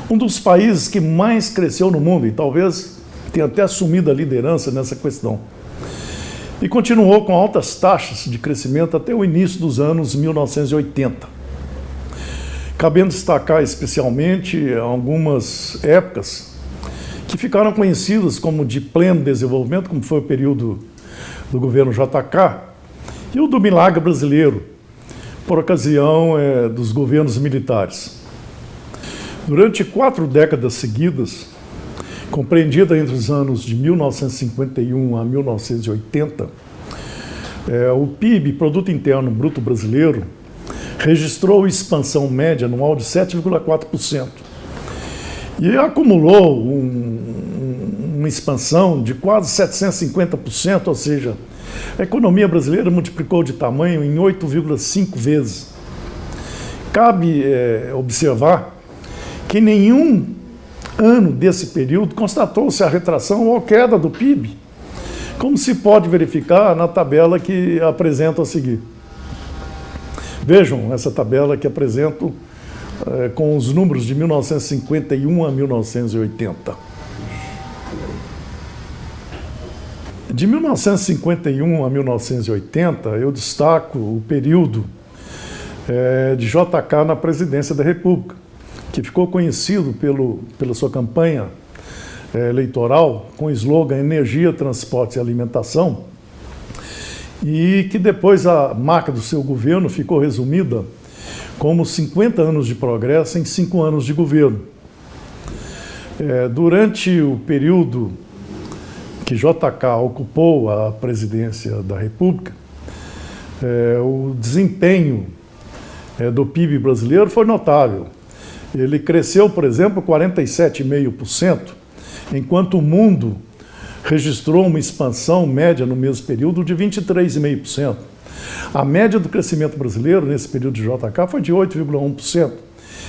um dos países que mais cresceu no mundo, e talvez tenha até assumido a liderança nessa questão. E continuou com altas taxas de crescimento até o início dos anos 1980. Cabendo destacar especialmente algumas épocas que ficaram conhecidas como de pleno desenvolvimento, como foi o período do governo JK, e o do milagre brasileiro, por ocasião dos governos militares. Durante 4 décadas seguidas, compreendida entre os anos de 1951 a 1980, O PIB, Produto Interno Bruto Brasileiro, registrou expansão média anual de 7,4%. E acumulou uma expansão de quase 750%, ou seja, a economia brasileira multiplicou de tamanho em 8,5 vezes. Cabe observar que nenhum ano desse período constatou-se a retração ou queda do PIB, como se pode verificar na tabela que apresento a seguir. Vejam essa tabela que apresento com os números de 1951 a 1980. De 1951 a 1980, eu destaco o período de JK na presidência da República, que ficou conhecido pela sua campanha eleitoral com o slogan Energia, Transporte e Alimentação, e que depois a marca do seu governo ficou resumida como 50 anos de progresso em 5 anos de governo. Durante o período que JK ocupou a presidência da República, o desempenho do PIB brasileiro foi notável. Ele cresceu, por exemplo, 47,5%, enquanto o mundo registrou uma expansão média no mesmo período de 23,5%. A média do crescimento brasileiro nesse período de JK foi de 8,1%,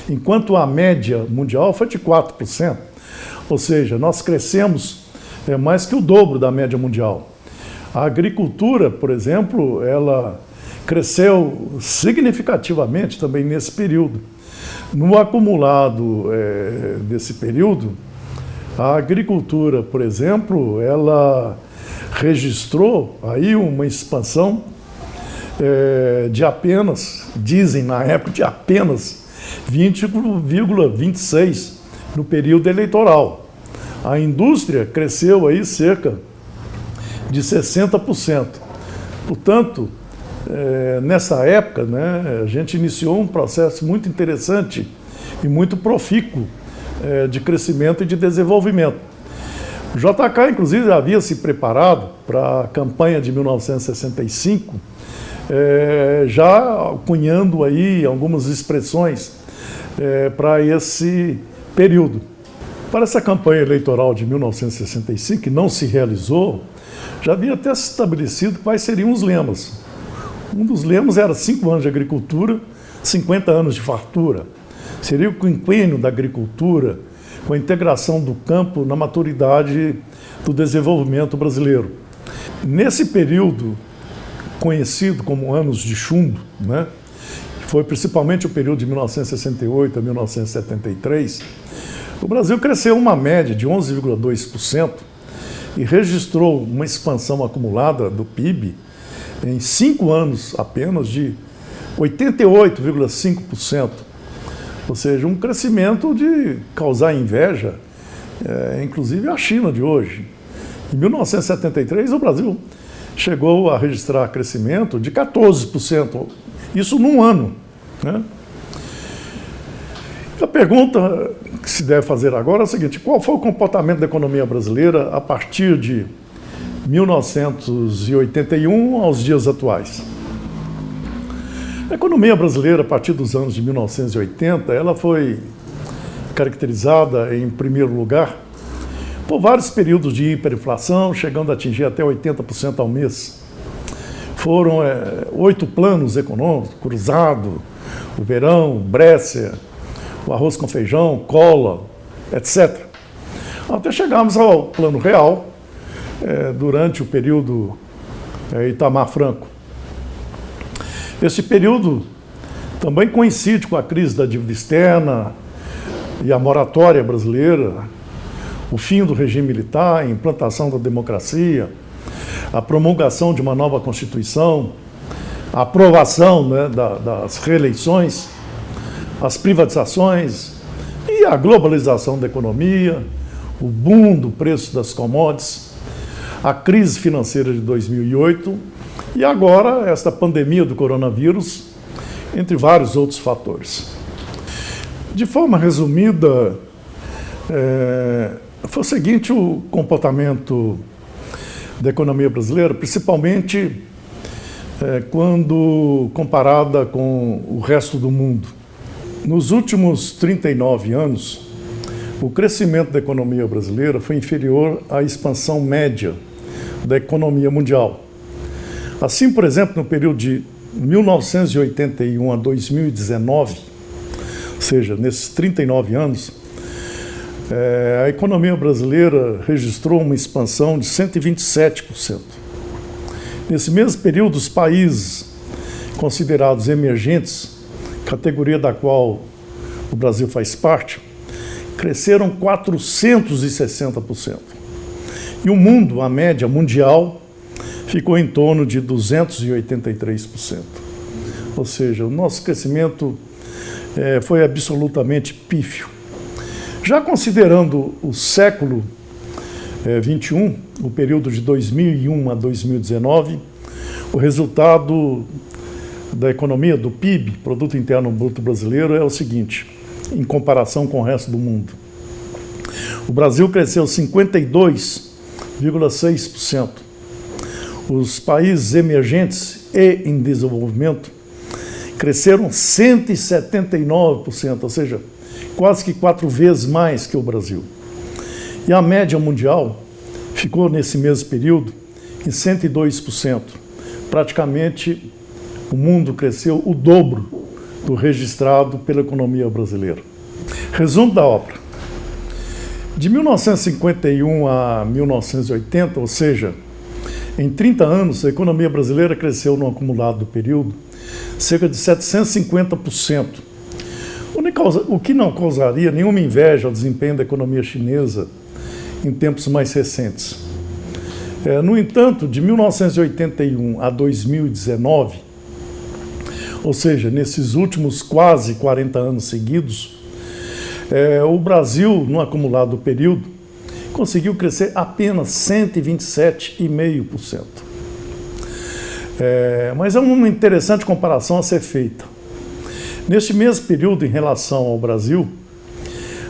enquanto a média mundial foi de 4%. Ou seja, nós crescemos mais que o dobro da média mundial. A agricultura, por exemplo, ela cresceu significativamente também nesse período. No acumulado desse período, a agricultura, por exemplo, ela registrou aí uma expansão de apenas, dizem na época, de apenas 20,26% no período eleitoral. A indústria cresceu aí cerca de 60%. Portanto, nessa época, né, a gente iniciou um processo muito interessante e muito profícuo de crescimento e de desenvolvimento. O JK, inclusive, havia se preparado para a campanha de 1965, já cunhando aí algumas expressões para esse período. Para essa campanha eleitoral de 1965, que não se realizou, já havia até se estabelecido quais seriam os lemas. Um dos lemas era 5 anos de agricultura, 50 anos de fartura. Seria o quinquênio da agricultura, com a integração do campo na maturidade do desenvolvimento brasileiro. Nesse período, conhecido como anos de chumbo, né, foi principalmente o período de 1968 a 1973, o Brasil cresceu uma média de 11,2% e registrou uma expansão acumulada do PIB em 5 anos apenas de 88,5%. Ou seja, um crescimento de causar inveja, inclusive a China de hoje. Em 1973, o Brasil chegou a registrar crescimento de 14%, isso num ano, né? A pergunta que se deve fazer agora é a seguinte: qual foi o comportamento da economia brasileira a partir de 1981 aos dias atuais? A economia brasileira, a partir dos anos de 1980, ela foi caracterizada, em primeiro lugar, por vários períodos de hiperinflação, chegando a atingir até 80% ao mês. Foram 8 planos econômicos, Cruzado, o Verão, Brescia, o arroz com feijão, cola, etc. Até chegarmos ao Plano Real, durante o período Itamar Franco. Esse período também coincide com a crise da dívida externa e a moratória brasileira, o fim do regime militar, a implantação da democracia, a promulgação de uma nova Constituição, a aprovação, né, das reeleições, as privatizações e a globalização da economia, o boom do preço das commodities, a crise financeira de 2008 e agora esta pandemia do coronavírus, entre vários outros fatores. De forma resumida, foi o seguinte o comportamento da economia brasileira, principalmente quando comparada com o resto do mundo. Nos últimos 39 anos, o crescimento da economia brasileira foi inferior à expansão média da economia mundial. Assim, por exemplo, no período de 1981 a 2019, ou seja, nesses 39 anos, a economia brasileira registrou uma expansão de 127%. Nesse mesmo período, os países considerados emergentes, categoria da qual o Brasil faz parte, cresceram 460%. E o mundo, a média mundial, ficou em torno de 283%. Ou seja, o nosso crescimento foi absolutamente pífio. Já considerando o século XXI, o período de 2001 a 2019, o resultado da economia, do PIB, Produto Interno Bruto Brasileiro, é o seguinte, em comparação com o resto do mundo. O Brasil cresceu 52,6%. Os países emergentes e em desenvolvimento cresceram 179%, ou seja, quase que 4 vezes mais que o Brasil. E a média mundial ficou nesse mesmo período em 102%. Praticamente o mundo cresceu o dobro do registrado pela economia brasileira. Resumo da obra. De 1951 a 1980, ou seja, em 30 anos, a economia brasileira cresceu no acumulado do período cerca de 750%, o que não causaria nenhuma inveja ao desempenho da economia chinesa em tempos mais recentes. No entanto, de 1981 a 2019, ou seja, nesses últimos quase 40 anos seguidos, o Brasil, no acumulado do período, conseguiu crescer apenas 127,5%. Mas é uma interessante comparação a ser feita. Neste mesmo período, em relação ao Brasil,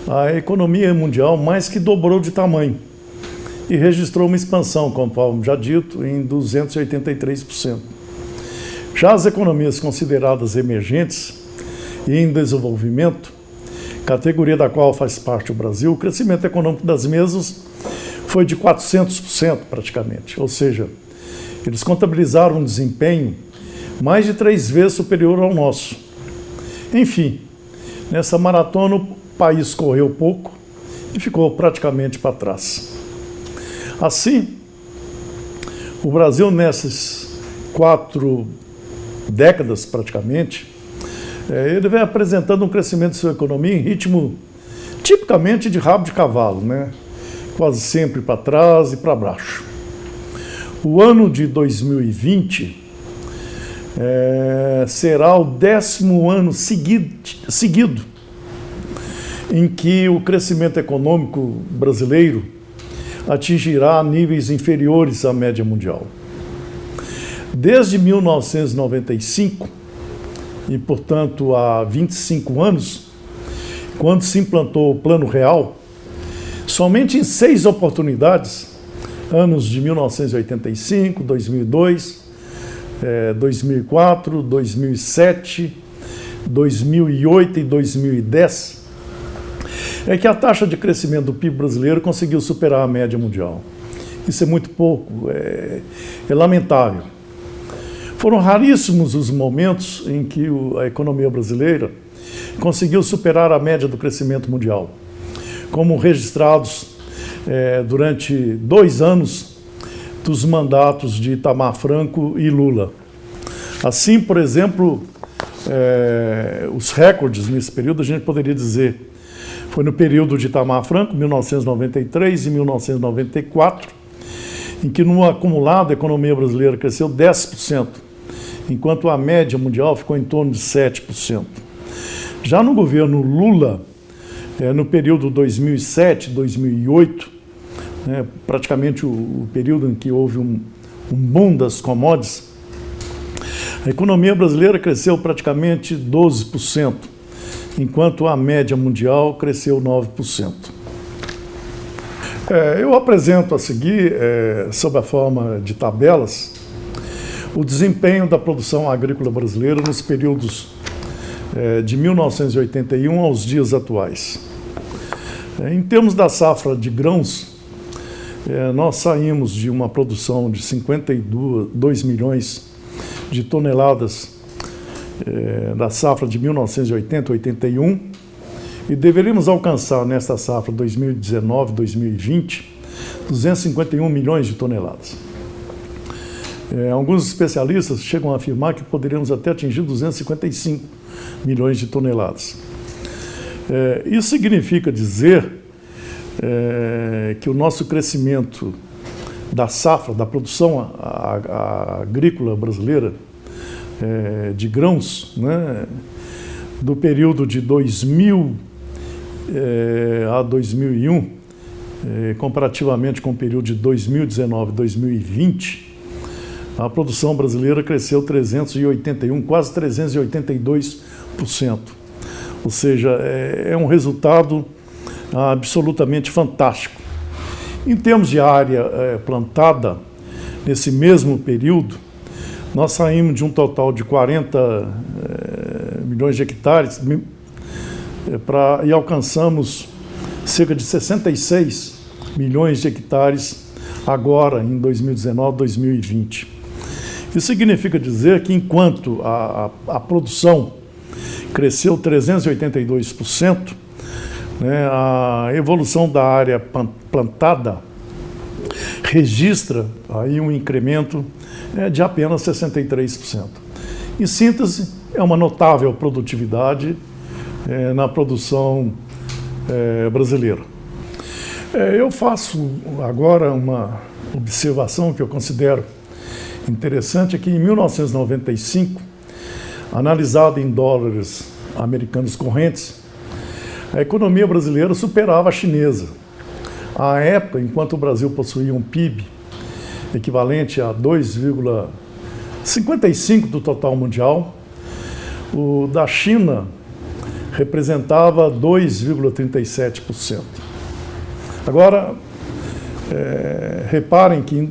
a economia mundial mais que dobrou de tamanho e registrou uma expansão, conforme já dito, em 283%. Já as economias consideradas emergentes e em desenvolvimento, categoria da qual faz parte o Brasil, o crescimento econômico das mesmas foi de 400% praticamente, ou seja, eles contabilizaram um desempenho mais de 3 vezes superior ao nosso. Enfim, nessa maratona o país correu pouco e ficou praticamente para trás. Assim, o Brasil nessas 4 décadas praticamente, ele vem apresentando um crescimento de sua economia em ritmo tipicamente de rabo de cavalo, né? Quase sempre para trás e para baixo. O ano de 2020 será o 10º ano seguido em que o crescimento econômico brasileiro atingirá níveis inferiores à média mundial. Desde 1995, e portanto há 25 anos, quando se implantou o Plano Real, somente em 6 oportunidades, anos de 1985, 2002, 2004, 2007, 2008 e 2010, é que a taxa de crescimento do PIB brasileiro conseguiu superar a média mundial. Isso é muito pouco, é lamentável. Foram raríssimos os momentos em que a economia brasileira conseguiu superar a média do crescimento mundial, como registrados durante 2 anos dos mandatos de Itamar Franco e Lula. Assim, por exemplo, os recordes nesse período, a gente poderia dizer, foi no período de Itamar Franco, 1993 e 1994, em que no acumulado a economia brasileira cresceu 10%, enquanto a média mundial ficou em torno de 7%. Já no governo Lula, no período 2007-2008, praticamente o período em que houve um boom das commodities, a economia brasileira cresceu praticamente 12%, enquanto a média mundial cresceu 9%. Eu apresento a seguir, sob a forma de tabelas, o desempenho da produção agrícola brasileira nos períodos de 1981 aos dias atuais. Em termos da safra de grãos, nós saímos de uma produção de 52 milhões de toneladas da safra de 1980-81 e deveríamos alcançar nesta safra 2019-2020 251 milhões de toneladas. Alguns especialistas chegam a afirmar que poderíamos até atingir 255 milhões de toneladas. Isso significa dizer que o nosso crescimento da safra, da produção agrícola brasileira de grãos, né, do período de 2000 a 2001, comparativamente com o período de 2019 a 2020, a produção brasileira cresceu 381, quase 382%. Ou seja, é um resultado absolutamente fantástico. Em termos de área plantada, nesse mesmo período, nós saímos de um total de 40 milhões de hectares e alcançamos cerca de 66 milhões de hectares agora, em 2019, 2020. Isso significa dizer que enquanto a produção cresceu 382%, né, a evolução da área plantada registra aí um incremento de apenas 63%. Em síntese, é uma notável produtividade na produção brasileira. Eu faço agora uma observação que eu considero interessante, é que em 1995, analisado em dólares americanos correntes, a economia brasileira superava a chinesa. À época, enquanto o Brasil possuía um PIB equivalente a 2,55% do total mundial, o da China representava 2,37%. Agora, reparem que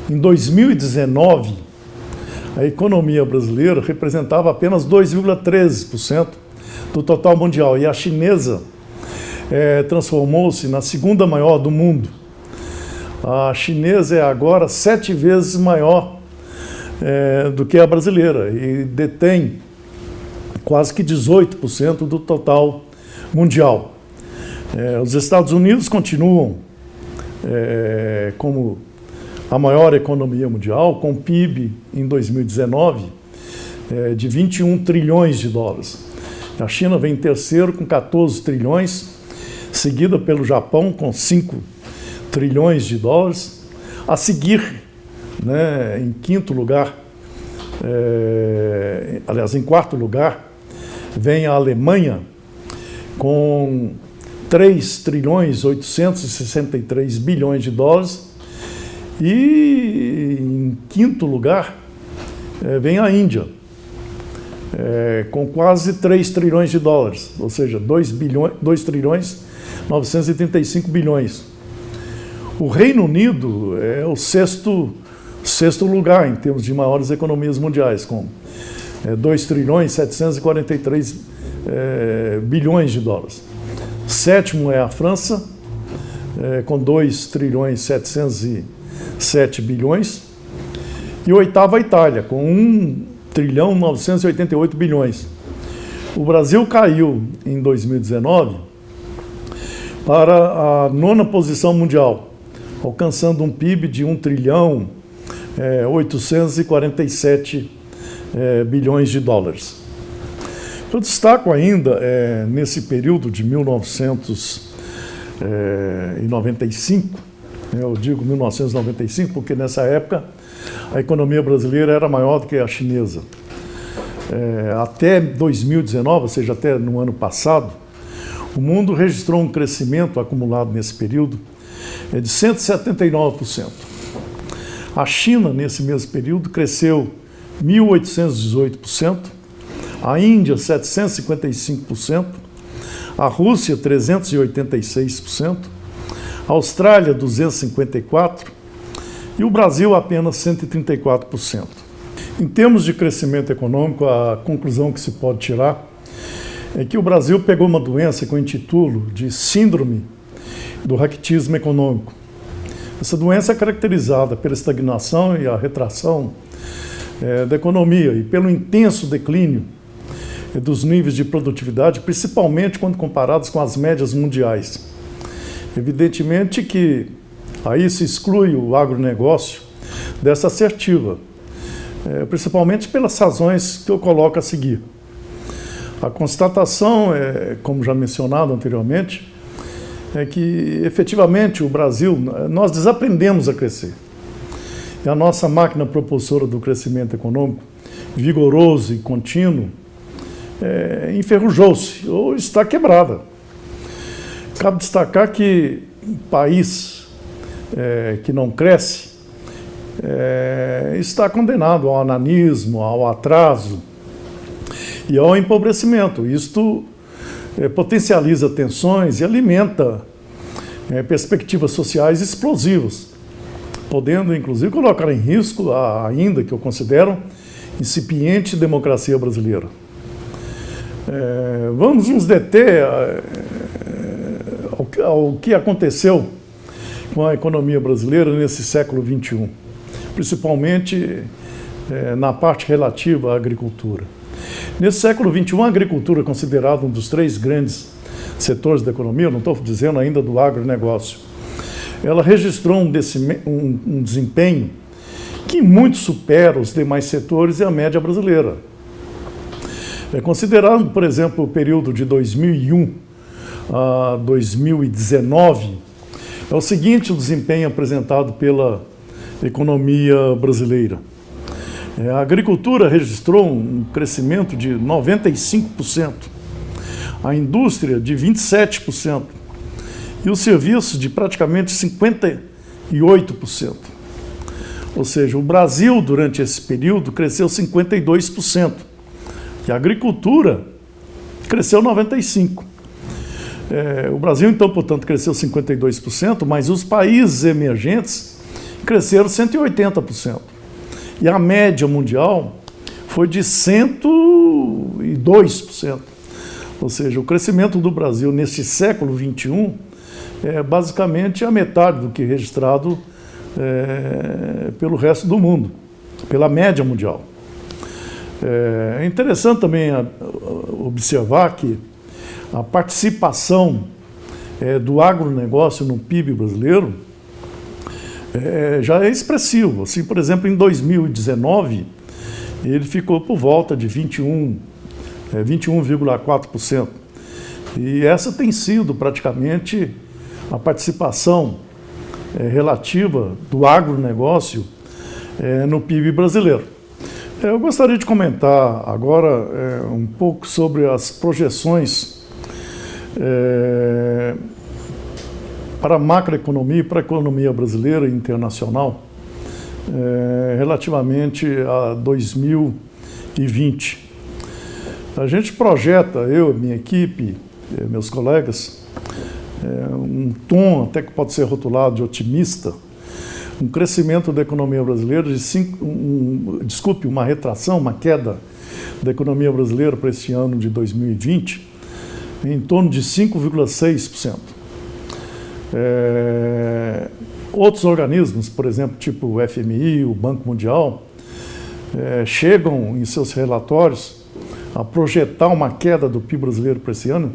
em 2019, a economia brasileira representava apenas 2,13% do total mundial e a chinesa transformou-se na segunda maior do mundo. A chinesa é agora 7 vezes maior do que a brasileira e detém quase que 18% do total mundial. Os Estados Unidos continuam como a maior economia mundial, com PIB em 2019 de 21 trilhões de dólares. A China vem em terceiro com 14 trilhões, seguida pelo Japão com 5 trilhões de dólares. A seguir, né, em quinto lugar, em quarto lugar, vem a Alemanha com 3 trilhões 863 bilhões de dólares. E em quinto lugar vem a Índia, com quase 3 trilhões de dólares, ou seja, 2 trilhões 935 bilhões. O Reino Unido é o sexto lugar em termos de maiores economias mundiais, com 2 trilhões 743 bilhões de dólares. Sétimo é a França, com 2 trilhões 707 bilhões. E o oitavo a Itália, com 1 trilhão 988 bilhões. O Brasil caiu em 2019 para a 9ª posição mundial, alcançando um PIB de 1 trilhão 847 bilhões de dólares. Eu destaco ainda, nesse período de 1995, eu digo 1995 porque nessa época a economia brasileira era maior do que a chinesa. Até 2019, ou seja, até no ano passado, o mundo registrou um crescimento acumulado nesse período de 179%. A China, nesse mesmo período, cresceu 1.818%, a Índia 755%, a Rússia 386%, a Austrália 254% e o Brasil apenas 134%. Em termos de crescimento econômico, a conclusão que se pode tirar é que o Brasil pegou uma doença que eu intitulo de síndrome do raquitismo econômico. Essa doença é caracterizada pela estagnação e a retração da economia e pelo intenso declínio dos níveis de produtividade, principalmente quando comparados com as médias mundiais. Evidentemente que aí se exclui o agronegócio dessa assertiva, principalmente pelas razões que eu coloco a seguir. A constatação, como já mencionado anteriormente, é que efetivamente o Brasil, nós desaprendemos a crescer. E a nossa máquina propulsora do crescimento econômico, vigoroso e contínuo, enferrujou-se ou está quebrada. Cabe destacar que um país que não cresce está condenado ao ananismo, ao atraso e ao empobrecimento. Isto potencializa tensões e alimenta perspectivas sociais explosivas, podendo inclusive colocar em risco a ainda que eu considero incipiente democracia brasileira. Vamos nos deter ao que aconteceu com a economia brasileira nesse século XXI, principalmente na parte relativa à agricultura. Nesse século XXI, a agricultura é considerada um dos 3 grandes setores da economia, não estou dizendo ainda do agronegócio. Ela registrou um desempenho que muito supera os demais setores e a média brasileira. Considerando, por exemplo, o período de 2001 a 2019, é o seguinte o desempenho apresentado pela economia brasileira. A agricultura registrou um crescimento de 95%, a indústria de 27% e os serviços de praticamente 58%. Ou seja, o Brasil, durante esse período, cresceu 52%. E a agricultura cresceu 95%. O Brasil, então, portanto, cresceu 52%, mas os países emergentes cresceram 180%. E a média mundial foi de 102%. Ou seja, o crescimento do Brasil nesse século XXI é basicamente a metade do que é registrado pelo resto do mundo, pela média mundial. É interessante também observar que a participação do agronegócio no PIB brasileiro já é expressivo. Assim, por exemplo, em 2019, ele ficou por volta de 21,4%. E essa tem sido praticamente a participação relativa do agronegócio no PIB brasileiro. Eu gostaria de comentar agora um pouco sobre as projeções para a macroeconomia e para a economia brasileira e internacional relativamente a 2020. A gente projeta, eu, minha equipe, meus colegas, um tom até que pode ser rotulado de otimista, um crescimento da economia brasileira de uma retração, uma queda da economia brasileira para esse ano de 2020 em torno de 5,6%. Outros organismos, por exemplo, tipo o FMI, o Banco Mundial, chegam em seus relatórios a projetar uma queda do PIB brasileiro para esse ano,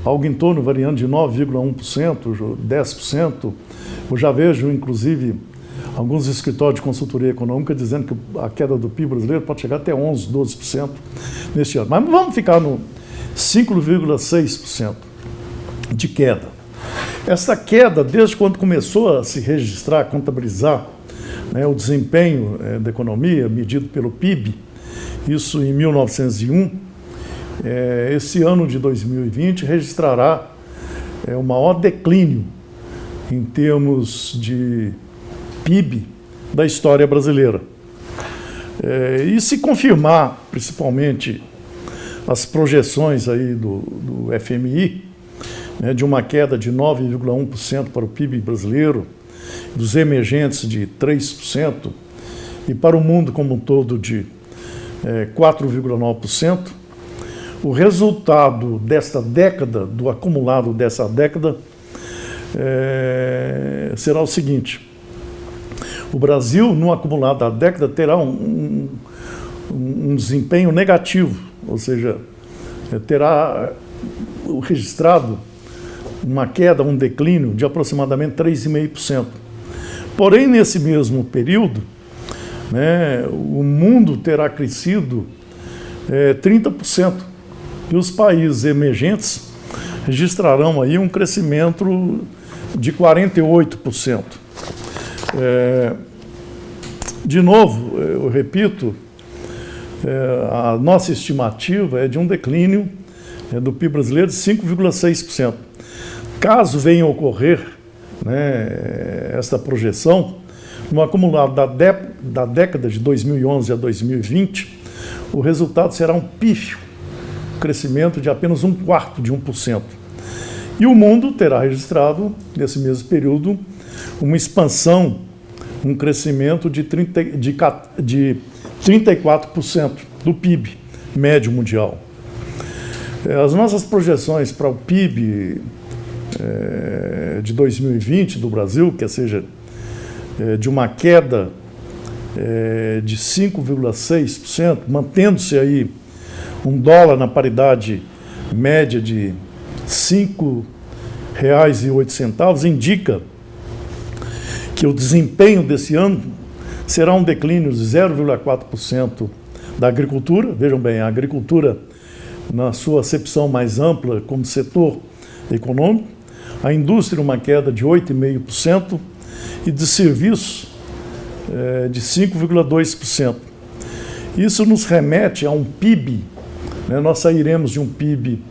algo em torno variando de 9,1%, 10%. Eu já vejo, inclusive, alguns escritórios de consultoria econômica dizendo que a queda do PIB brasileiro pode chegar até 11%, 12% neste ano. Mas vamos ficar no 5,6% de queda. Essa queda, desde quando começou a se registrar, a contabilizar o desempenho da economia medido pelo PIB, isso em 1901, esse ano de 2020 registrará o maior declínio em termos de PIB da história brasileira. E se confirmar, principalmente, as projeções aí do FMI, de uma queda de 9,1% para o PIB brasileiro, dos emergentes de 3%, e para o mundo como um todo de 4,9%. O resultado desta década, do acumulado dessa década, será o seguinte: o Brasil, no acumulado da década, terá um desempenho negativo, ou seja, terá registrado uma queda, um declínio de aproximadamente 3,5%. Porém, nesse mesmo período, o mundo terá crescido 30%, e os países emergentes registrarão aí um crescimento de 48%. De novo, eu repito, a nossa estimativa é de um declínio do PIB brasileiro de 5,6%. Caso venha a ocorrer esta projeção, no acumulado da década de 2011 a 2020, o resultado será um pífio crescimento de apenas 1/4%. E o mundo terá registrado, nesse mesmo período, uma expansão, um crescimento de 34% do PIB médio mundial. As nossas projeções para o PIB de 2020 do Brasil, que seja de uma queda de 5,6%, mantendo-se aí um dólar na paridade média de R$ 5,08, indica que o desempenho desse ano será um declínio de 0,4% da agricultura. Vejam bem, a agricultura, na sua acepção mais ampla como setor econômico, a indústria uma queda de 8,5% e de serviços de 5,2%. Isso nos remete a um PIB, nós sairemos de um PIB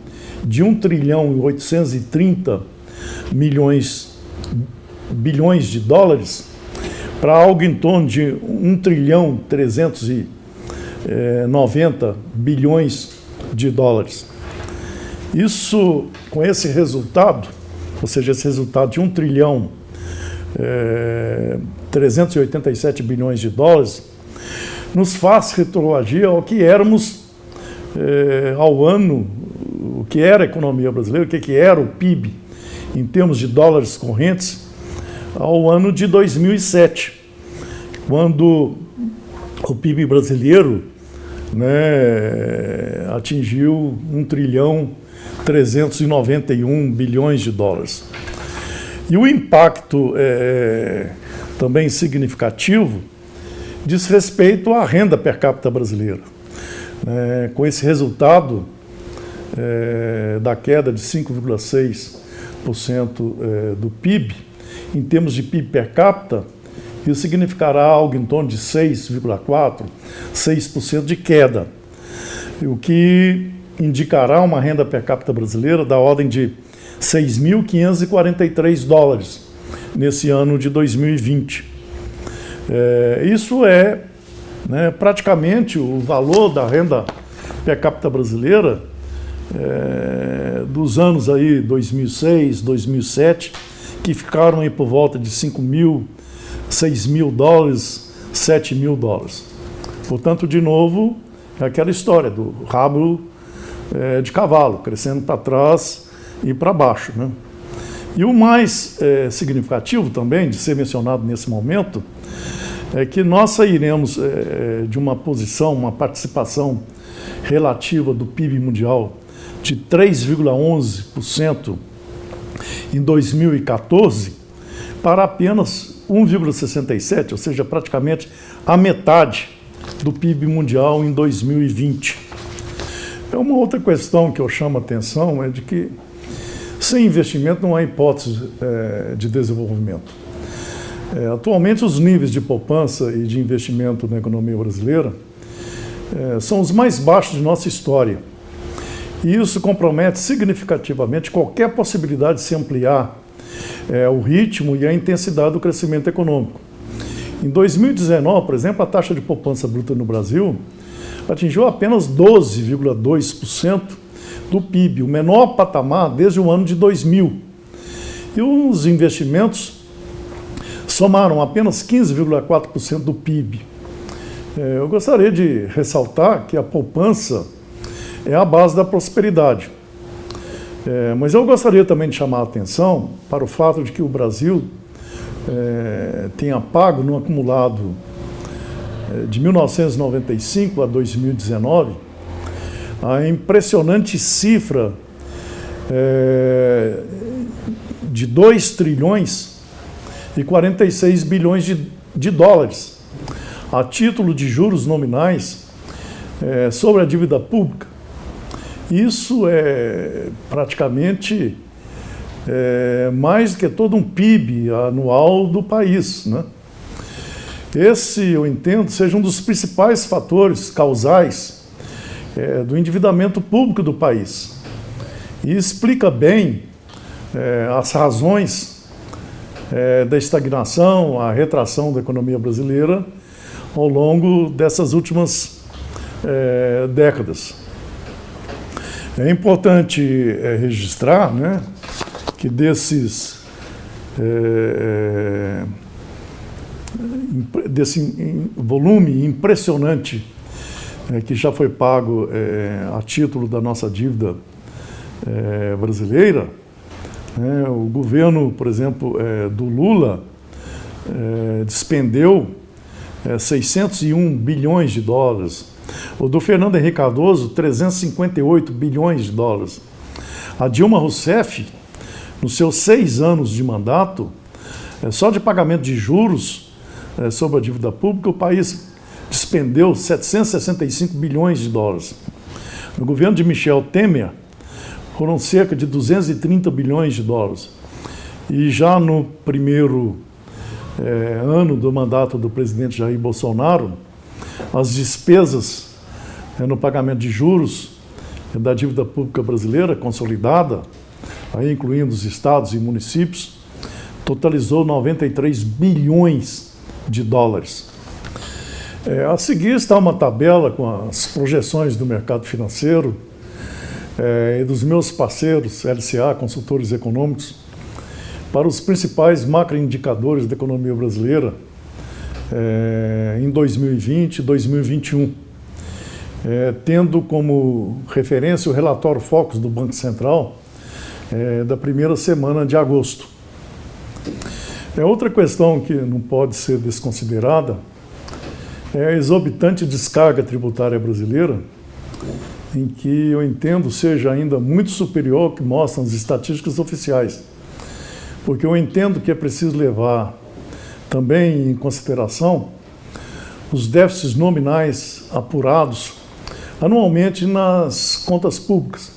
de 1,830 bilhões de dólares para algo em torno de 1,390 bilhões de dólares. Isso, com esse resultado, ou seja, esse resultado de 1,387 bilhões de dólares, nos faz retroagir ao que éramos ao ano, o que era a economia brasileira, o que era o PIB em termos de dólares correntes, ao ano de 2007, quando o PIB brasileiro atingiu 1,391 bilhões de dólares. E o impacto também significativo diz respeito à renda per capita brasileira. Com esse resultado da queda de 5,6% do PIB, em termos de PIB per capita, isso significará algo em torno de 6,4%, 6% de queda, o que indicará uma renda per capita brasileira da ordem de 6.543 dólares nesse ano de 2020. Isso é praticamente o valor da renda per capita brasileira dos anos aí 2006, 2007, que ficaram aí por volta de 5.000, 6.000 dólares, 7.000 dólares. Portanto, de novo, é aquela história do rabo de cavalo, crescendo para trás e para baixo, E o mais significativo também de ser mencionado nesse momento é que nós sairemos de uma posição, uma participação relativa do PIB mundial de 3,11% em 2014 para apenas 1,67%, ou seja, praticamente a metade do PIB mundial em 2020. Uma outra questão que eu chamo a atenção é de que sem investimento não há hipótese de desenvolvimento. Atualmente, os níveis de poupança e de investimento na economia brasileira são os mais baixos de nossa história. E isso compromete significativamente qualquer possibilidade de se ampliar o ritmo e a intensidade do crescimento econômico. Em 2019, por exemplo, a taxa de poupança bruta no Brasil atingiu apenas 12,2% do PIB, o menor patamar desde o ano de 2000. E os investimentos somaram apenas 15,4% do PIB. Eu gostaria de ressaltar que a poupança é a base da prosperidade. Mas eu gostaria também de chamar a atenção para o fato de que o Brasil tenha pago no acumulado de 1995 a 2019 a impressionante cifra de 2 trilhões e 46 bilhões de dólares a título de juros nominais sobre a dívida pública. Isso é praticamente mais do que todo um PIB anual do país, né? Esse, eu entendo, seja um dos principais fatores causais do endividamento público do país. E explica bem as razões da estagnação, a retração da economia brasileira ao longo dessas últimas décadas. É importante registrar, né, que desse volume impressionante que já foi pago a título da nossa dívida brasileira, o governo, por exemplo, do Lula despendeu 601 bilhões de dólares, o do Fernando Henrique Cardoso 358 bilhões de dólares. A Dilma Rousseff, nos seus 6 anos de mandato, só de pagamento de juros sobre a dívida pública, o país despendeu 765 bilhões de dólares. No governo de Michel Temer, foram cerca de 230 bilhões de dólares. E já no primeiro ano do mandato do presidente Jair Bolsonaro, as despesas no pagamento de juros da dívida pública brasileira consolidada, aí incluindo os estados e municípios, totalizou 93 bilhões de dólares. A seguir está uma tabela com as projeções do mercado financeiro e dos meus parceiros, LCA, consultores econômicos, para os principais macroindicadores da economia brasileira em 2020 e 2021, tendo como referência o relatório Focus do Banco Central da primeira semana de agosto. Outra questão que não pode ser desconsiderada é a exorbitante descarga tributária brasileira, em que eu entendo seja ainda muito superior ao que mostram as estatísticas oficiais, porque eu entendo que é preciso levar também em consideração os déficits nominais apurados anualmente nas contas públicas,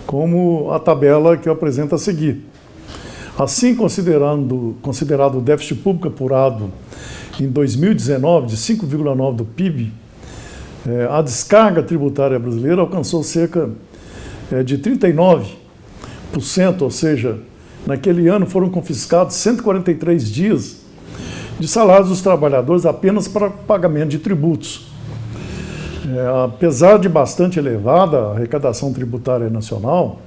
como a tabela que eu apresento a seguir. Assim, considerado o déficit público apurado em 2019 de 5,9% do PIB, a descarga tributária brasileira alcançou cerca de 39%, ou seja, naquele ano foram confiscados 143 dias de salários dos trabalhadores apenas para pagamento de tributos. Apesar de bastante elevada a arrecadação tributária nacional,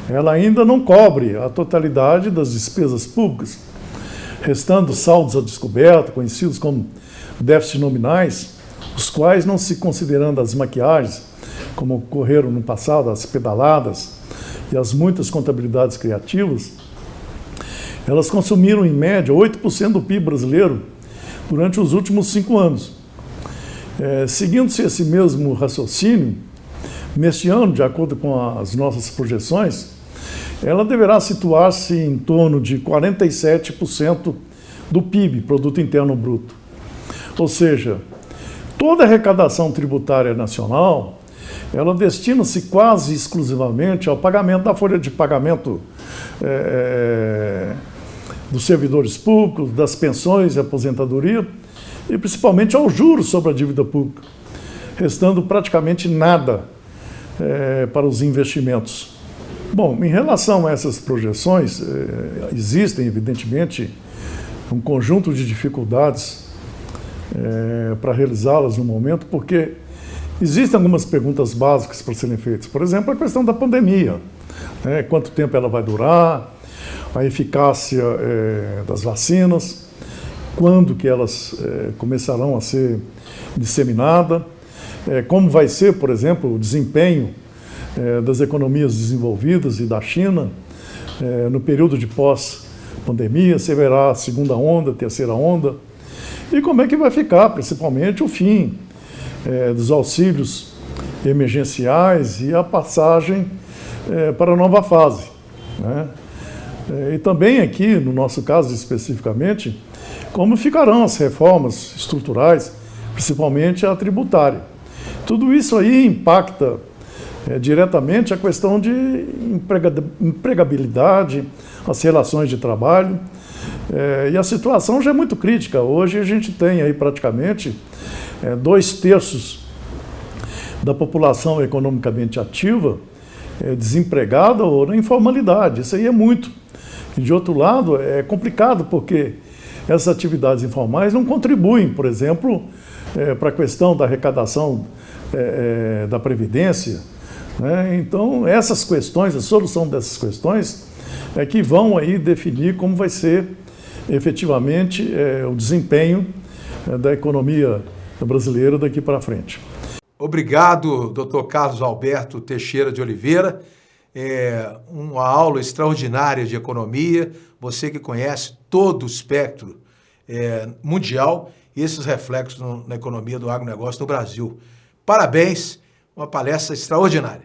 ela ainda não cobre a totalidade das despesas públicas, restando saldos a descoberto, conhecidos como déficits nominais, os quais, não se considerando as maquiagens, como ocorreram no passado, as pedaladas e as muitas contabilidades criativas, elas consumiram, em média, 8% do PIB brasileiro durante os últimos 5 anos. Seguindo-se esse mesmo raciocínio, neste ano, de acordo com as nossas projeções, ela deverá situar-se em torno de 47% do PIB, Produto Interno Bruto. Ou seja, toda a arrecadação tributária nacional, ela destina-se quase exclusivamente ao pagamento da folha de pagamento dos servidores públicos, das pensões e aposentadoria, e principalmente aos juros sobre a dívida pública, restando praticamente nada para os investimentos. Bom, em relação a essas projeções, existem, evidentemente, um conjunto de dificuldades para realizá-las no momento, porque existem algumas perguntas básicas para serem feitas. Por exemplo, a questão da pandemia, quanto tempo ela vai durar, a eficácia das vacinas, quando que elas começarão a ser disseminada, como vai ser, por exemplo, o desempenho das economias desenvolvidas e da China no período de pós-pandemia, se haverá a segunda onda, terceira onda, e como é que vai ficar, principalmente, o fim dos auxílios emergenciais e a passagem para a nova fase, né? E também aqui, no nosso caso especificamente, como ficarão as reformas estruturais, principalmente a tributária. Tudo isso aí impacta diretamente a questão de empregabilidade, as relações de trabalho, e a situação já é muito crítica. Hoje a gente tem aí praticamente 2/3 da população economicamente ativa desempregada ou na informalidade. Isso aí é muito. E de outro lado, é complicado porque essas atividades informais não contribuem, por exemplo, para a questão da arrecadação da Previdência, né? Então, essas questões, a solução dessas questões é que vão aí definir como vai ser efetivamente o desempenho da economia brasileira daqui para frente. Obrigado, Dr. Carlos Alberto Teixeira de Oliveira. Uma aula extraordinária de economia, você que conhece todo o espectro mundial e esses reflexos na economia do agronegócio no Brasil. Parabéns, uma palestra extraordinária.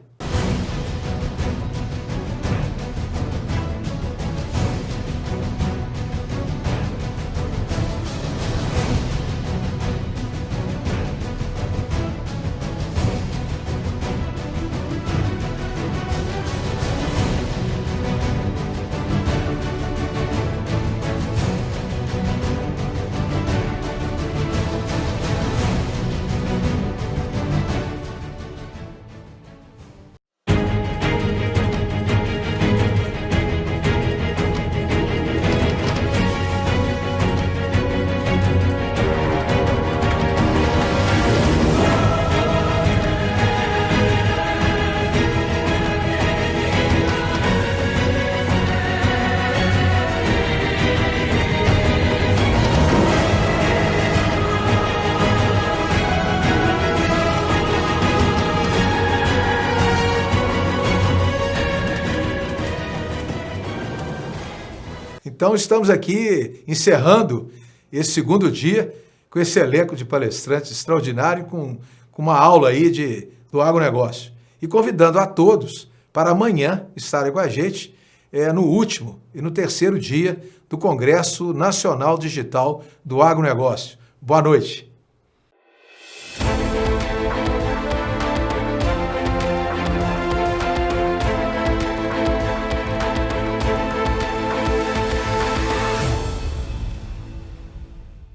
Então, estamos aqui encerrando esse segundo dia com esse elenco de palestrantes extraordinário, com uma aula aí do agronegócio. E convidando a todos para amanhã estarem com a gente no último e no terceiro dia do Congresso Nacional Digital do Agronegócio. Boa noite.